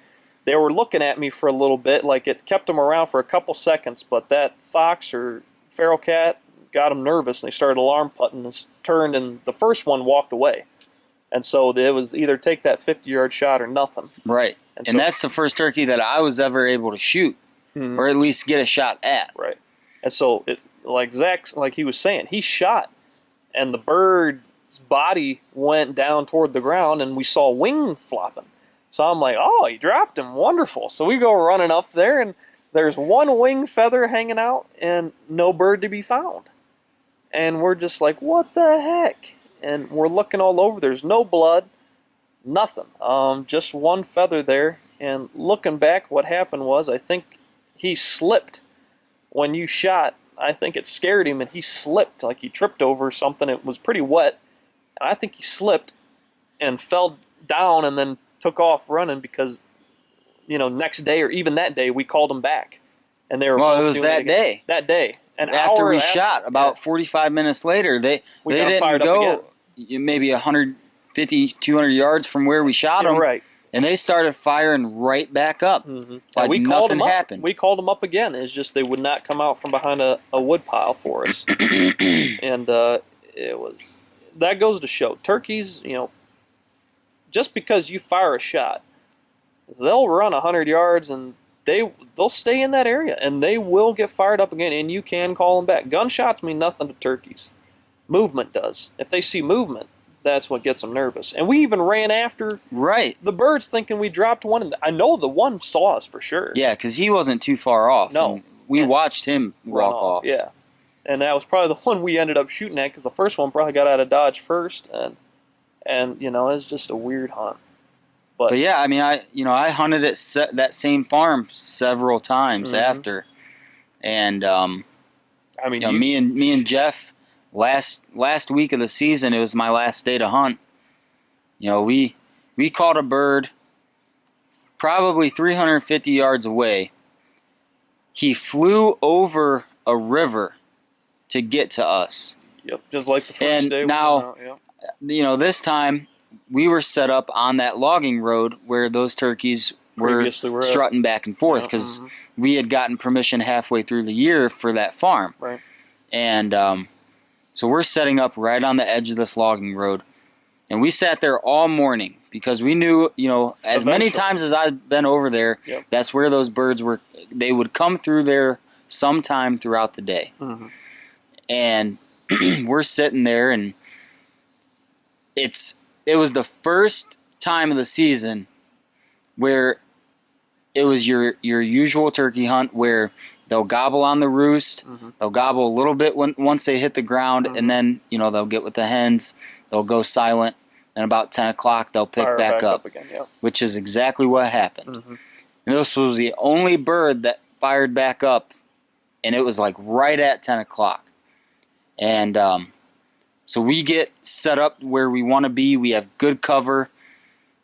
were looking at me for a little bit, like it kept them around for a couple seconds, but that fox or feral cat got them nervous, and they started alarm putting and turned, and the first one walked away. And so it was either take that 50-yard shot or nothing. Right. And that's the first turkey that I was ever able to shoot, or at least get a shot at. Right. And so, like Zach, like he was saying, he shot, and the bird's body went down toward the ground, and we saw wing flopping. So I'm like, oh, he dropped him. Wonderful. So we go running up there, and there's one wing feather hanging out and no bird to be found. And we're just like, what the heck? And we're looking all over. There's no blood, nothing. Just one feather there. And looking back, what happened was I think he slipped when you shot. I think it scared him, and he slipped, like he tripped over something. It was pretty wet, and I think he slipped and fell down and then took off running because, next day or even that day, we called him back. And they were it was that day. That day. And after we shot, about 45 minutes later, they didn't go maybe 150, 200 yards from where we shot them. Right. And they started firing right back up. Mm-hmm. Like nothing happened. We called them up again. It's just they would not come out from behind a wood pile for us. And that goes to show. Turkeys, just because you fire a shot, they'll run 100 yards and they'll stay in that area and they will get fired up again, and you can call them back. Gunshots mean nothing to turkeys. movement does. If they see movement, that's what gets them nervous. And we even ran after the birds thinking we dropped one. And I know the one saw us for sure. Yeah, because he wasn't too far off. No. And we watched him walk off. Yeah. And that was probably the one we ended up shooting at because the first one probably got out of dodge first. And you know, it's just a weird hunt. But yeah, I mean, I hunted at that same farm several times after. And, I mean, me and Jeff, last week of the season, it was my last day to hunt. You know, we caught a bird probably 350 yards away. He flew over a river to get to us. Yep, just like the first day. And now, you know, this time we were set up on that logging road where those turkeys were strutting back and forth because we had gotten permission halfway through the year for that farm. Right. And so we're setting up right on the edge of this logging road. And we sat there all morning because we knew, you know, as many times as I've been over there, that's where those birds were. They would come through there sometime throughout the day. And we're sitting there, and it was the first time of the season where it was your usual turkey hunt where they'll gobble on the roost, they'll gobble a little bit once they hit the ground, and then, you know, they'll get with the hens, they'll go silent, and about 10 o'clock they'll pick back up again, which is exactly what happened. And this was the only bird that fired back up, and it was like right at 10 o'clock. And so we get set up where we want to be. We have good cover.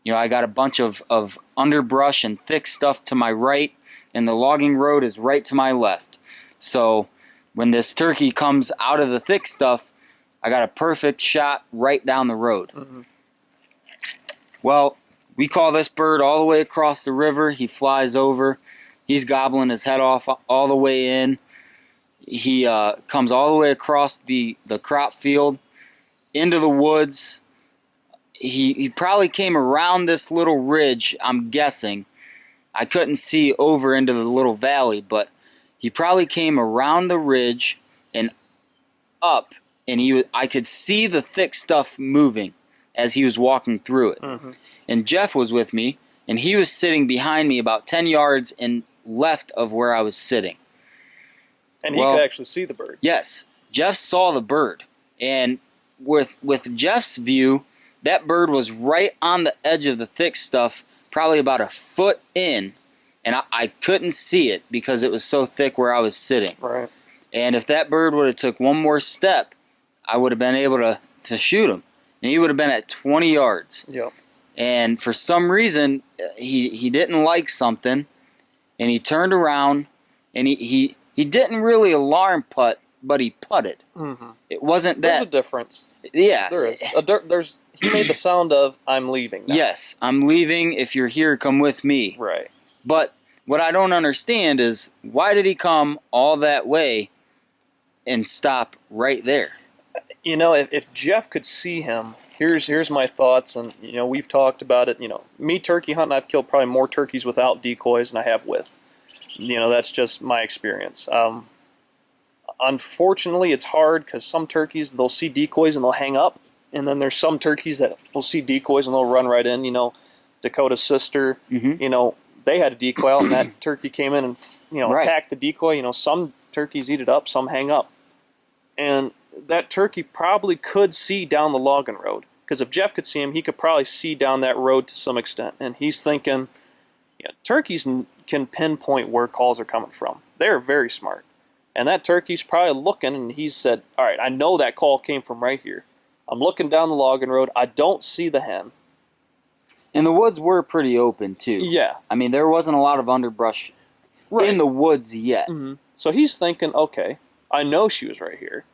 You know, I got a bunch of underbrush and thick stuff to my right, and the logging road is right to my left. So when this turkey comes out of the thick stuff, I got a perfect shot right down the road. Well, we call this bird all the way across the river. He flies over. He's gobbling his head off all the way in. He comes all the way across the crop field into the woods. He probably came around this little ridge, I'm guessing. I couldn't see over into the little valley, but he probably came around the ridge and up, and I could see the thick stuff moving as he was walking through it. And Jeff was with me, and he was sitting behind me about 10 yards and left of where I was sitting. And he could actually see the bird. Yes. Jeff saw the bird. And with Jeff's view, that bird was right on the edge of the thick stuff, probably about a foot in, and I couldn't see it because it was so thick where I was sitting. Right. And if that bird would have took one more step, I would have been able to shoot him. And he would have been at 20 yards. Yep. And for some reason, he didn't like something, and he turned around, and he didn't really alarm putt, but he putted. It wasn't that. There's a difference. Yeah. There is. He made the sound of, I'm leaving now. Yes, I'm leaving. If you're here, come with me. Right. But what I don't understand is, why did he come all that way and stop right there? You know, if Jeff could see him, here's my thoughts, and, you know, we've talked about it. You know, me turkey hunting, I've killed probably more turkeys without decoys than I have with. You know, that's just my experience. Unfortunately, it's hard because some turkeys, they'll see decoys and they'll hang up. And then there's some turkeys that will see decoys and they'll run right in. You know, Dakota's sister, you know, they had a decoy out and that turkey came in and, you know, attacked the decoy. You know, some turkeys eat it up, some hang up. And that turkey probably could see down the logging road. Because if Jeff could see him, he could probably see down that road to some extent. And he's thinking, you know, turkeys can pinpoint where calls are coming from. They're very smart. And that turkey's probably looking, and he said, all right, I know that call came from right here. I'm looking down the logging road. I don't see the hen. And the woods were pretty open, too. Yeah. I mean, there wasn't a lot of underbrush in the woods yet. So he's thinking, okay, I know she was right here.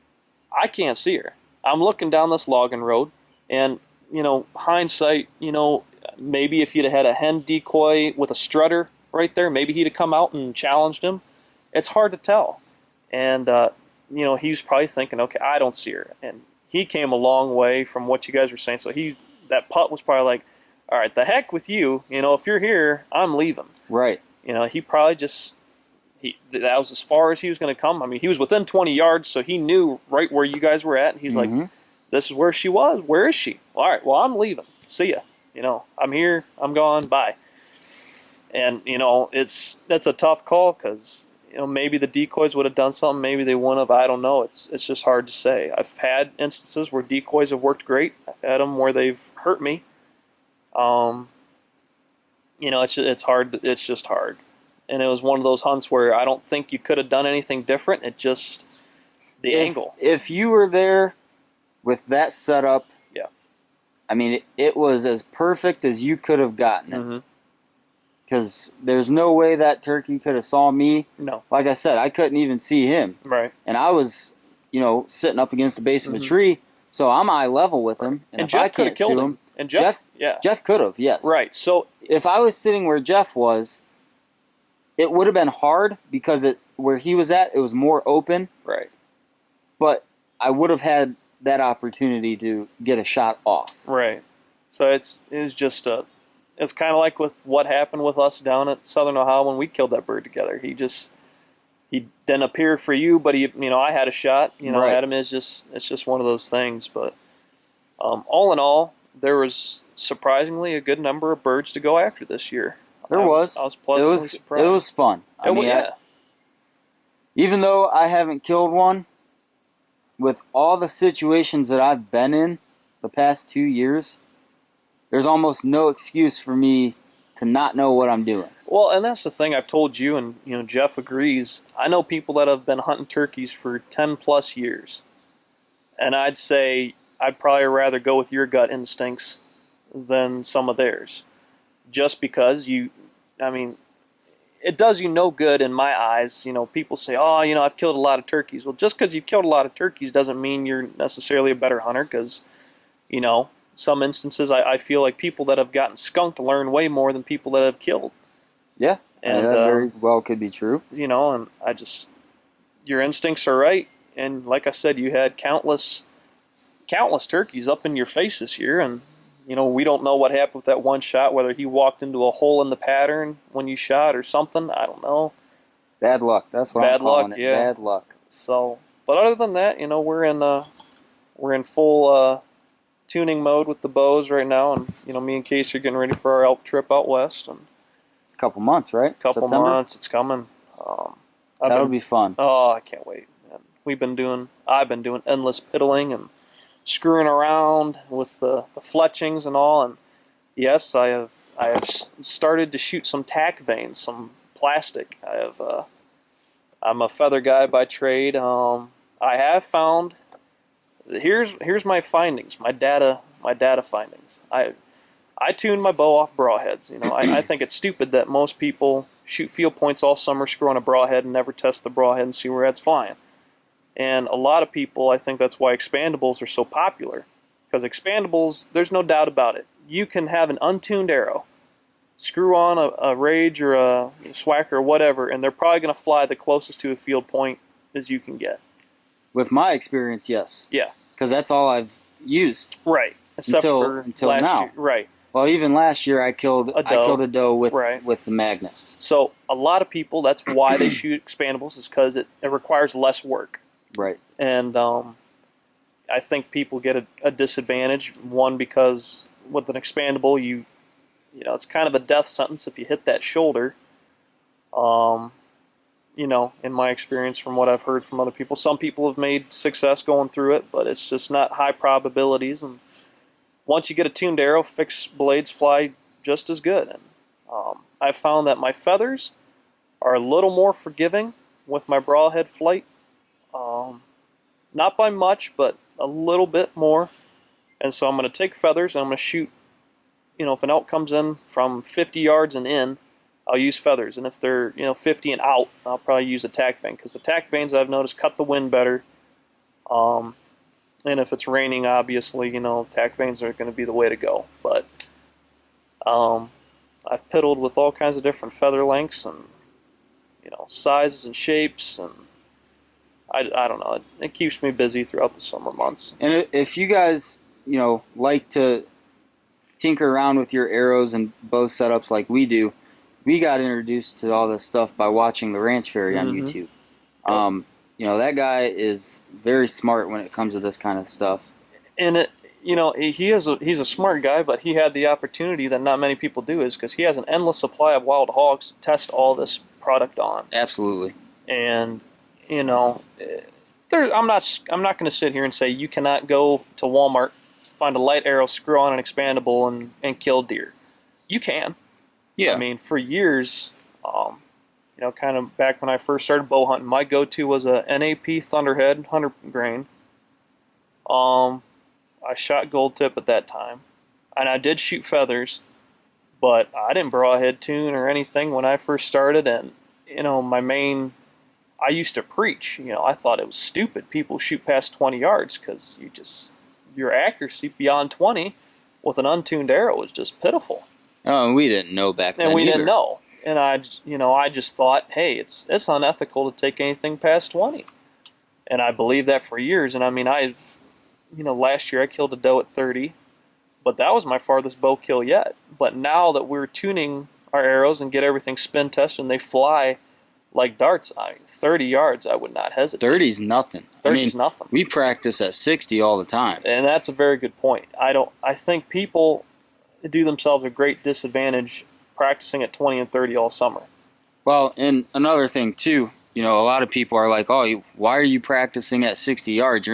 I can't see her. I'm looking down this logging road, and, you know, hindsight, you know, maybe if you'd have had a hen decoy with a strutter right there, maybe he'd have come out and challenged him. It's hard to tell. And, you know, he was probably thinking, okay, I don't see her. And he came a long way from what you guys were saying. So that putt was probably like, all right, the heck with you. You know, if you're here, I'm leaving. Right. You know, he probably that was as far as he was going to come. I mean, he was within 20 yards, so he knew right where you guys were at. And he's like, this is where she was. Where is she? All right, well, I'm leaving. See ya. I'm here. I'm gone. Bye. And, that's a tough call because, maybe the decoys would have done something. Maybe they wouldn't have. I don't know. It's just hard to say. I've had instances where decoys have worked great. I've had them where they've hurt me. It's hard. It's just hard. And it was one of those hunts where I don't think you could have done anything different. It just, the angle. If you were there with that setup, yeah. I mean, it was as perfect as you could have gotten it. Because there's no way that turkey could have saw me. No. Like I said, I couldn't even see him. Right. And I was, sitting up against the base of a tree, so I'm eye level with him. And if Jeff I can't see him, and Jeff could have, yes. Right. So if I was sitting where Jeff was, it would have been hard because where he was at, it was more open. Right. But I would have had that opportunity to get a shot off. Right. So it's kind of like with what happened with us down at Southern Ohio when we killed that bird together. He didn't appear for you, but I had a shot. Right. Adam it's just one of those things. But all in all, there was surprisingly a good number of birds to go after this year. I was pleasantly surprised. It was fun. Even though I haven't killed one, with all the situations that I've been in the past 2 years, there's almost no excuse for me to not know what I'm doing. Well, and that's the thing I've told you, and Jeff agrees. I know people that have been hunting turkeys for 10 plus years, and I'd say I'd probably rather go with your gut instincts than some of theirs, just because it does you no good in my eyes. People say, oh, I've killed a lot of turkeys. Well, just because you've killed a lot of turkeys doesn't mean you're necessarily a better hunter, because, some instances I feel like people that have gotten skunked learn way more than people that have killed. Yeah, and that very well could be true. And your instincts are right. And like I said, you had countless turkeys up in your face this year, and we don't know what happened with that one shot, whether he walked into a hole in the pattern when you shot or something. I don't know. Bad luck. That's what I'm calling it. Yeah. Bad luck. So, but other than that, we're in full tuning mode with the bows right now, and me and Casey are getting ready for our elk trip out west. And it's a couple months, right? Couple months. It's coming. That'll be fun. Oh, I can't wait, man. I've been doing endless piddling and screwing around with the fletchings and all, and yes, I have started to shoot some tack vanes, some plastic. I'm a feather guy by trade. I have found, here's my findings, my data findings. I tuned my bow off broadheads. I think it's stupid that most people shoot field points all summer, screw on a broadhead, and never test the broadhead and see where it's flying. And a lot of people, I think that's why expandables are so popular. Because expandables, there's no doubt about it. You can have an untuned arrow, screw on a Rage or a Swacker or whatever, and they're probably going to fly the closest to a field point as you can get. With my experience, yes. Yeah. Because that's all I've used. Right. Until now. Year. Right. Well, even last year I killed a doe with the Magnus. So a lot of people, that's why they shoot expandables, is because it requires less work. Right. And I think people get a disadvantage. One, because with an expandable, it's kind of a death sentence if you hit that shoulder. In my experience, from what I've heard from other people, some people have made success going through it, but it's just not high probabilities. And once you get a tuned arrow, fixed blades fly just as good. And I've found that my feathers are a little more forgiving with my broadhead flight. Not by much, but a little bit more. And so I'm going to take feathers and I'm going to shoot, if an elk comes in from 50 yards and in, I'll use feathers. And if they're, 50 and out, I'll probably use a tack vane, because the tack vanes, I've noticed, cut the wind better. And if it's raining, obviously, tack vanes are going to be the way to go. But I've piddled with all kinds of different feather lengths and, sizes and shapes, and I don't know. It keeps me busy throughout the summer months. And if you guys, like to tinker around with your arrows and bow setups like we do, we got introduced to all this stuff by watching the Ranch Fairy on Mhm. YouTube. That guy is very smart when it comes to this kind of stuff. And he's a smart guy, but he had the opportunity that not many people do, is because he has an endless supply of wild hogs to test all this product on. Absolutely. And I'm not going to sit here and say you cannot go to Walmart, find a light arrow, screw on an expandable, and kill deer. You can. Yeah. I mean, for years, kind of back when I first started bow hunting, my go-to was a NAP Thunderhead 100 grain. I shot gold tip at that time, and I did shoot feathers, but I didn't broadhead tune or anything when I first started. And I used to preach. I thought it was stupid. People shoot past 20 yards because your accuracy beyond 20 with an untuned arrow is just pitiful. Oh, and we didn't know back then. And we either. didn't know. And I just thought, hey, it's unethical to take anything past 20. And I believed that for years. And I mean, last year I killed a doe at 30, but that was my farthest bow kill yet. But now that we're tuning our arrows and get everything spin tested and they fly like darts, 30 yards, I would not hesitate. 30's nothing. 30's nothing. We practice at 60 all the time. And that's a very good point. I think people do themselves a great disadvantage practicing at 20 and 30 all summer. Well, and another thing too, a lot of people are like, "Oh, why are you practicing at 60 yards?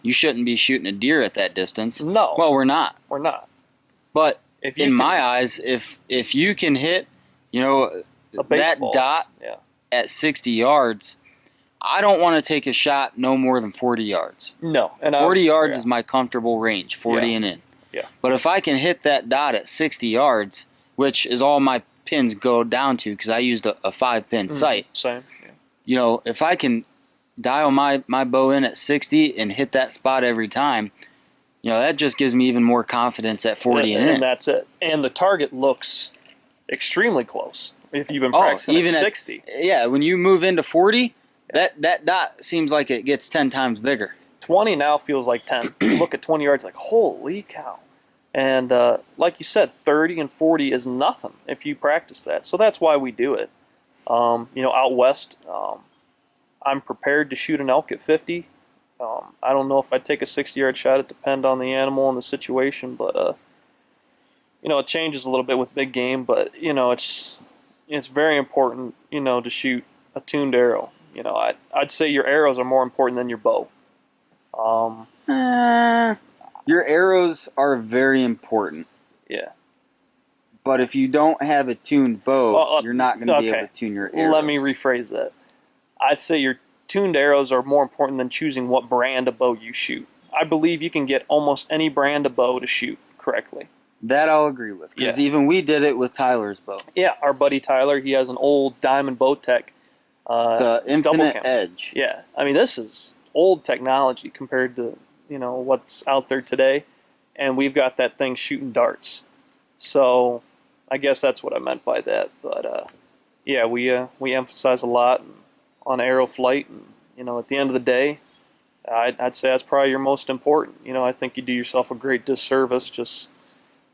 You shouldn't be shooting a deer at that distance." No. Well, we're not. We're not. But my eyes, if you can hit, that dot at 60 yards, I don't want to take a shot no more than 40 yards. No. And 40 yards is my comfortable range, 40 and in. Yeah. But if I can hit that dot at 60 yards, which is all my pins go down to because I used a 5-pin sight. Same. Yeah. If I can dial my bow in at 60 and hit that spot every time, that just gives me even more confidence at 40 and in. And that's it. And the target looks extremely close if you've been practicing even at 60. Yeah, when you move into 40, that dot seems like it gets 10 times bigger. 20 now feels like 10. You look at 20 yards like, holy cow. And like you said, 30 and 40 is nothing if you practice that. So that's why we do it. Out west, I'm prepared to shoot an elk at 50. I don't know if I'd take a 60-yard shot. It depends on the animal and the situation. But, it changes a little bit with big game. But, it's very important, to shoot a tuned arrow. I'd say your arrows are more important than your bow. Your arrows are very important. Yeah. But if you don't have a tuned bow, you're not going to be able to tune your arrows. Let me rephrase that. I'd say your tuned arrows are more important than choosing what brand of bow you shoot. I believe you can get almost any brand of bow to shoot correctly. That I'll agree with, because even we did it with Tyler's bow. Yeah, our buddy Tyler, he has an old Diamond Bowtech. It's an Infinite Edge. Yeah, I mean, this is old technology compared to what's out there today, and we've got that thing shooting darts. So I guess that's what I meant by that. But we emphasize a lot on arrow flight, and at the end of the day, I'd say that's probably your most important. I think you do yourself a great disservice just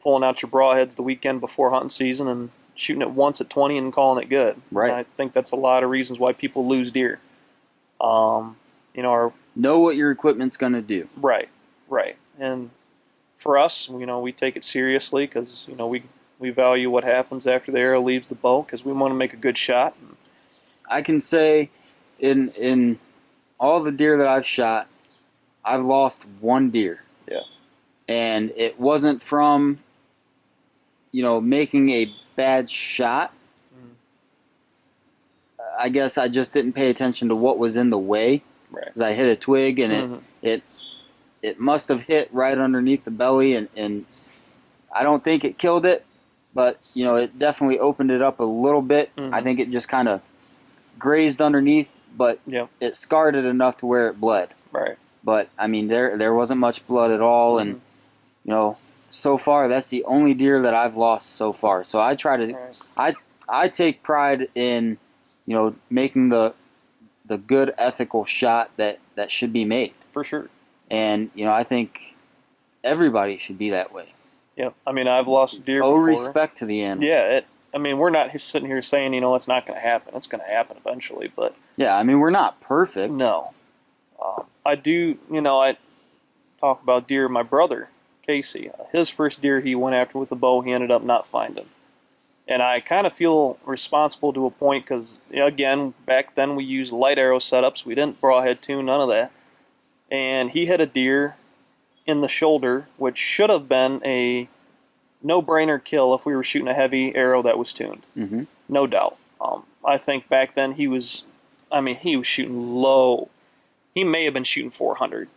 pulling out your broadheads the weekend before hunting season and shooting it once at 20 and calling it good. Right. And I think that's a lot of reasons why people lose deer. Know what your equipment's going to do. Right. And for us, we take it seriously because, we value what happens after the arrow leaves the bow because we want to make a good shot. I can say in all the deer that I've shot, I've lost one deer. Yeah. And it wasn't from, making a bad shot. I guess I just didn't pay attention to what was in the way. Right. Because I hit a twig and it must have hit right underneath the belly, and I don't think it killed it, but it definitely opened it up a little bit. I think it just kind of grazed underneath, but it scarred it enough to where it bled. Right. But I mean, there wasn't much blood at all, and so far that's the only deer that I've lost so far. So I try to, I take pride in making the good ethical shot that should be made. For sure. And I think everybody should be that way. Yeah, I mean, I've lost deer before. Respect to the animal. Yeah, I mean, we're not sitting here saying, it's not going to happen. It's going to happen eventually, but Yeah, I mean, we're not perfect. no. I do, I talk about deer. My brother, Casey, his first deer he went after with a bow, he ended up not finding. And I kind of feel responsible to a point because, again, back then we used light arrow setups. We didn't broadhead tune, none of that. And he hit a deer in the shoulder, which should have been a no-brainer kill if we were shooting a heavy arrow that was tuned. Mm-hmm. No doubt. I think back then he was shooting low. He may have been shooting 400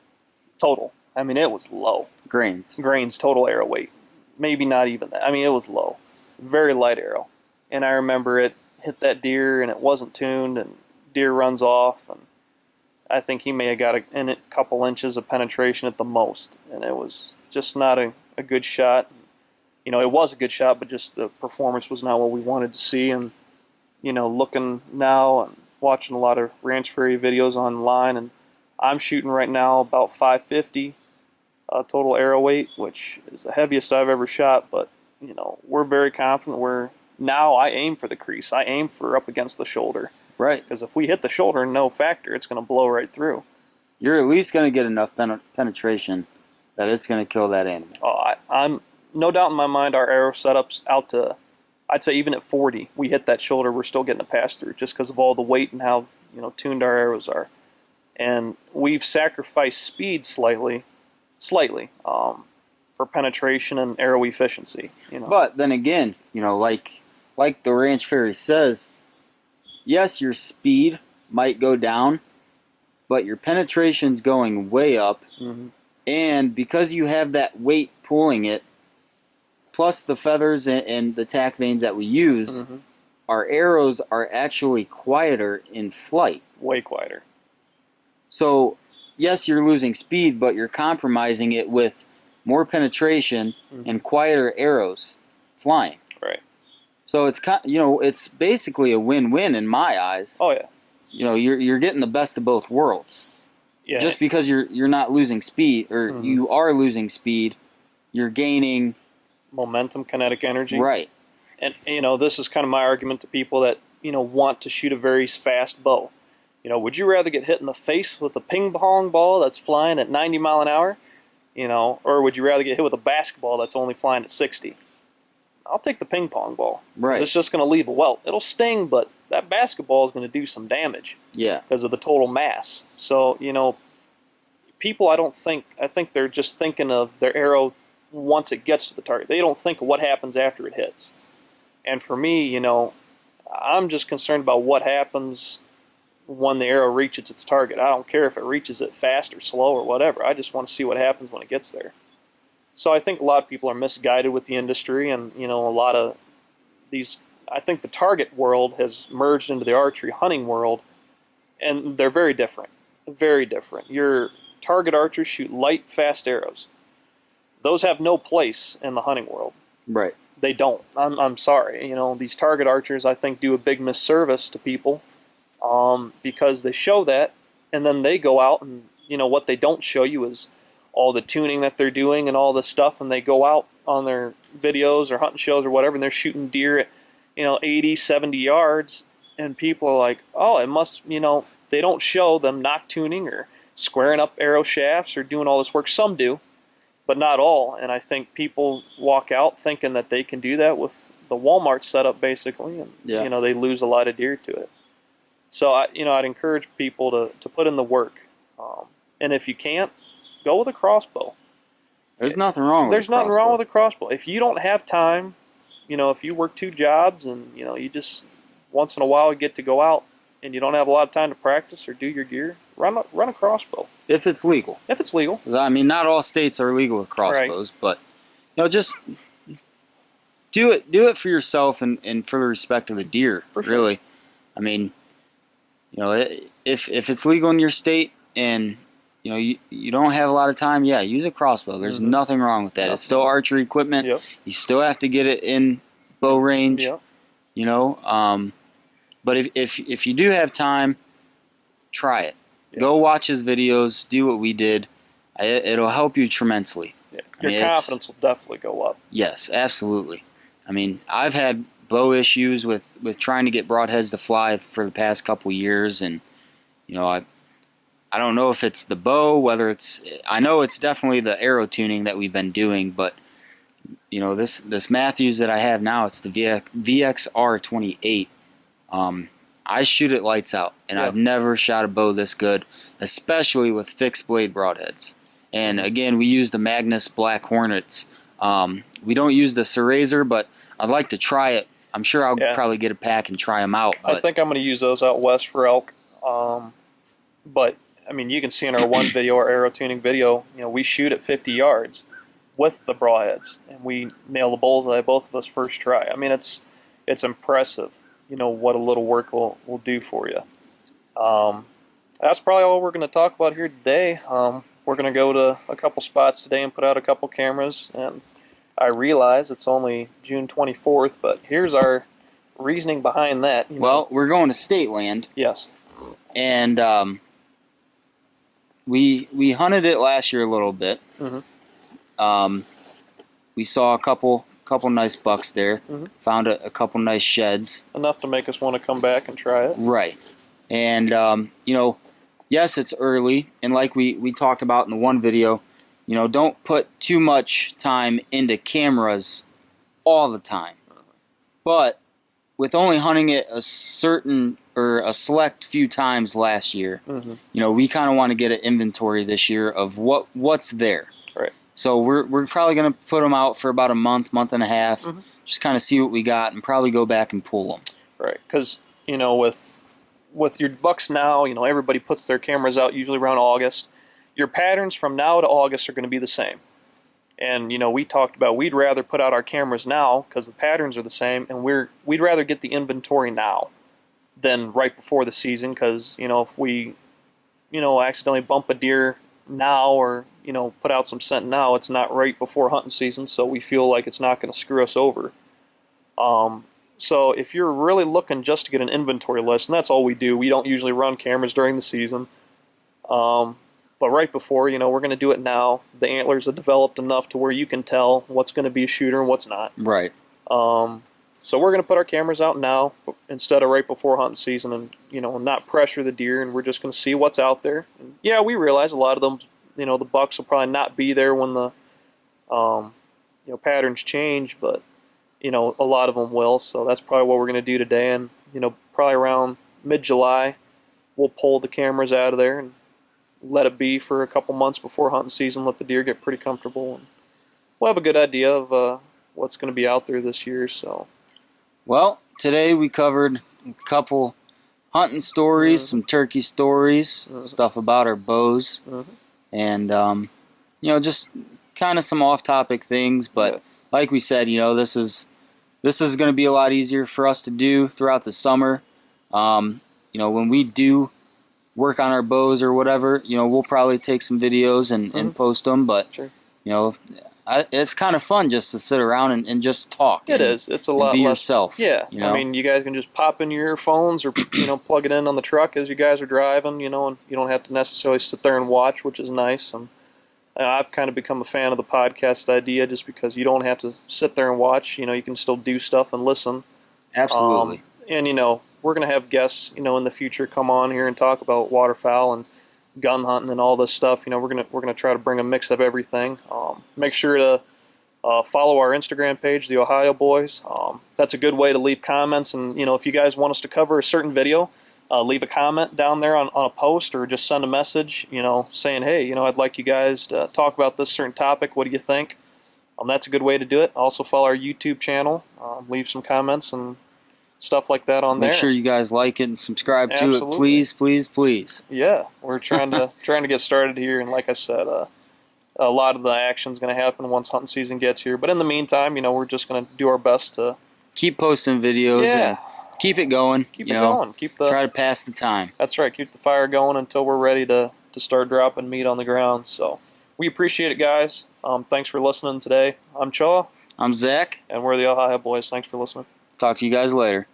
total. I mean, it was low. Grains total arrow weight. Maybe not even that. I mean, it was low. Very light arrow. And I remember it hit that deer and it wasn't tuned and deer runs off. And I think he may have got a couple inches of penetration at the most. And it was just not a good shot. It was a good shot, but just the performance was not what we wanted to see. And, looking now and watching a lot of Ranch Fairy videos online, and I'm shooting right now about 550 total arrow weight, which is the heaviest I've ever shot. But, we're very confident. Now I aim for the crease. I aim for up against the shoulder. Right. Because if we hit the shoulder, no factor, it's going to blow right through. You're at least going to get enough penetration that it's going to kill that animal. Oh, I'm no doubt in my mind our arrow setups out to, I'd say even at 40, we hit that shoulder, we're still getting a pass through just because of all the weight and how tuned our arrows are. And we've sacrificed speed slightly, for penetration and arrow efficiency. But then again, like the Ranch Fairy says, yes, your speed might go down, but your penetration's going way up. Mm-hmm. And because you have that weight pulling it, plus the feathers and the tack vanes that we use, mm-hmm. our arrows are actually quieter in flight. Way quieter. So, yes, you're losing speed, but you're compromising it with more penetration mm-hmm. and quieter arrows flying. Right. So it's basically a win-win in my eyes. Oh yeah. You're getting the best of both worlds. Yeah. Just because you're not losing speed, or mm-hmm. you are losing speed, you're gaining momentum, kinetic energy. Right. And this is kind of my argument to people that want to shoot a very fast bow. Would you rather get hit in the face with a ping pong ball that's flying at 90 mile an hour, or would you rather get hit with a basketball that's only flying at 60? I'll take the ping pong ball. Right. It's just going to leave a welt. It'll sting, but that basketball is going to do some damage. Yeah. Because of the total mass. So, people, I think they're just thinking of their arrow once it gets to the target. They don't think of what happens after it hits. And for me, I'm just concerned about what happens when the arrow reaches its target. I don't care if it reaches it fast or slow or whatever. I just want to see what happens when it gets there. So I think a lot of people are misguided with the industry, and a lot of these. I think the target world has merged into the archery hunting world, and they're very different. Very different. Your target archers shoot light, fast arrows. Those have no place in the hunting world. Right. They don't. I'm sorry. These target archers, I think, do a big misservice to people, because they show that, and then they go out and what they don't show you is all the tuning that they're doing and all this stuff, and they go out on their videos or hunting shows or whatever, and they're shooting deer at 80, 70 yards, and people are like, oh, it must, they don't show them knock tuning or squaring up arrow shafts or doing all this work. Some do, but not all. And I think people walk out thinking that they can do that with the Walmart setup, basically, and they lose a lot of deer to it. So I'd encourage people to put in the work, and if you can't, go with a crossbow. There's nothing wrong with There's nothing wrong with a crossbow. If you don't have time, if you work 2 jobs and you just once in a while get to go out and you don't have a lot of time to practice or do your gear, run a crossbow. If it's legal. If it's legal. I mean, not all states are legal with crossbows, right. But just do it for yourself and for the respect of the deer. For sure. Really, I mean, if it's legal in your state and you don't have a lot of time, yeah, use a crossbow. There's mm-hmm. nothing wrong with that. Nothing. It's still archery equipment. Yep. You still have to get it in bow range. Yep. But if you do have time, try it. Yep. Go watch his videos. Do what we did. It'll help you tremendously. Yeah. Your confidence will definitely go up. Yes, absolutely. I mean, I've had bow issues with trying to get broadheads to fly for the past couple years, and I don't know if it's the bow, whether it's, I know it's definitely the arrow tuning that we've been doing, but this Matthews that I have now, it's the VXR28. I shoot it lights out, and I've never shot a bow this good, especially with fixed blade broadheads. And again, we use the Magnus Black Hornets. We don't use the Cerazer, but I'd like to try it. I'm sure I'll probably get a pack and try them out. I think I'm going to use those out west for elk. But I mean, you can see in our one video, our arrow tuning video, we shoot at 50 yards with the broadheads, and we nail the bullseye both of us first try. I mean, it's impressive, what a little work will do for you. That's probably all we're going to talk about here today. We're going to go to a couple spots today and put out a couple cameras, and I realize it's only June 24th, but here's our reasoning behind that. Well, we're going to state land. Yes. And we hunted it last year a little bit. We saw a couple nice bucks there. Found a couple nice sheds. Enough to make us want to come back and try it. Right. And yes, it's early, and like we talked about in the one video, don't put too much time into cameras all the time. But with only hunting it a select few times last year, we kind of want to get an inventory this year of what's there. Right. So we're probably going to put them out for about a month and a half, just kind of see what we got, and probably go back and pull them. Right. Because with your bucks now, everybody puts their cameras out usually around August. Your patterns from now to August are going to be the same. And, we talked about we'd rather put out our cameras now because the patterns are the same, and we'd rather get the inventory now than right before the season, because, if we, accidentally bump a deer now or, put out some scent now, it's not right before hunting season, so we feel like it's not going to screw us over. So if you're really looking just to get an inventory list, and that's all we do, we don't usually run cameras during the season. But right before, we're going to do it now. The antlers are developed enough to where you can tell what's going to be a shooter and what's not. Right. So we're going to put our cameras out now instead of right before hunting season, and not pressure the deer, and we're just going to see what's out there. And yeah, we realize a lot of them, the bucks will probably not be there when the patterns change, but a lot of them will. So that's probably what we're going to do today, and probably around mid-July, we'll pull the cameras out of there and let it be for a couple months before hunting season, let the deer get pretty comfortable, and we'll have a good idea of what's going to be out there this year. So, well, today we covered a couple hunting stories, some turkey stories, stuff about our bows, and just kind of some off-topic things. But like we said, this is going to be a lot easier for us to do throughout the summer. When we do work on our bows or whatever, we'll probably take some videos and post them, but it's kind of fun just to sit around and just talk. It is. It's a lot be less, yourself. Yeah. I mean, you guys can just pop in your earphones or plug it in on the truck as you guys are driving, and you don't have to necessarily sit there and watch, which is nice. And I've kind of become a fan of the podcast idea just because you don't have to sit there and watch. You can still do stuff and listen. Absolutely. And we're going to have guests, in the future come on here and talk about waterfowl and gun hunting and all this stuff. We're gonna try to bring a mix of everything. Make sure to follow our Instagram page, the Ohio Boys. That's a good way to leave comments, and if you guys want us to cover a certain video, leave a comment down there on a post, or just send a message, saying, hey, I'd like you guys to talk about this certain topic. What do you think? That's a good way to do it. Also follow our YouTube channel. Leave some comments and stuff like that on there. Make sure you guys like it and subscribe to it, please, please, please. Yeah, we're trying to get started here, and like I said, a lot of the action's going to happen once hunting season gets here. But in the meantime, we're just going to do our best to keep posting videos and keep it going. Keep it going. Try to pass the time. That's right. Keep the fire going until we're ready to start dropping meat on the ground. So we appreciate it, guys. Thanks for listening today. I'm Chaw. I'm Zach. And we're the Ohio Boys. Thanks for listening. Talk to you guys later.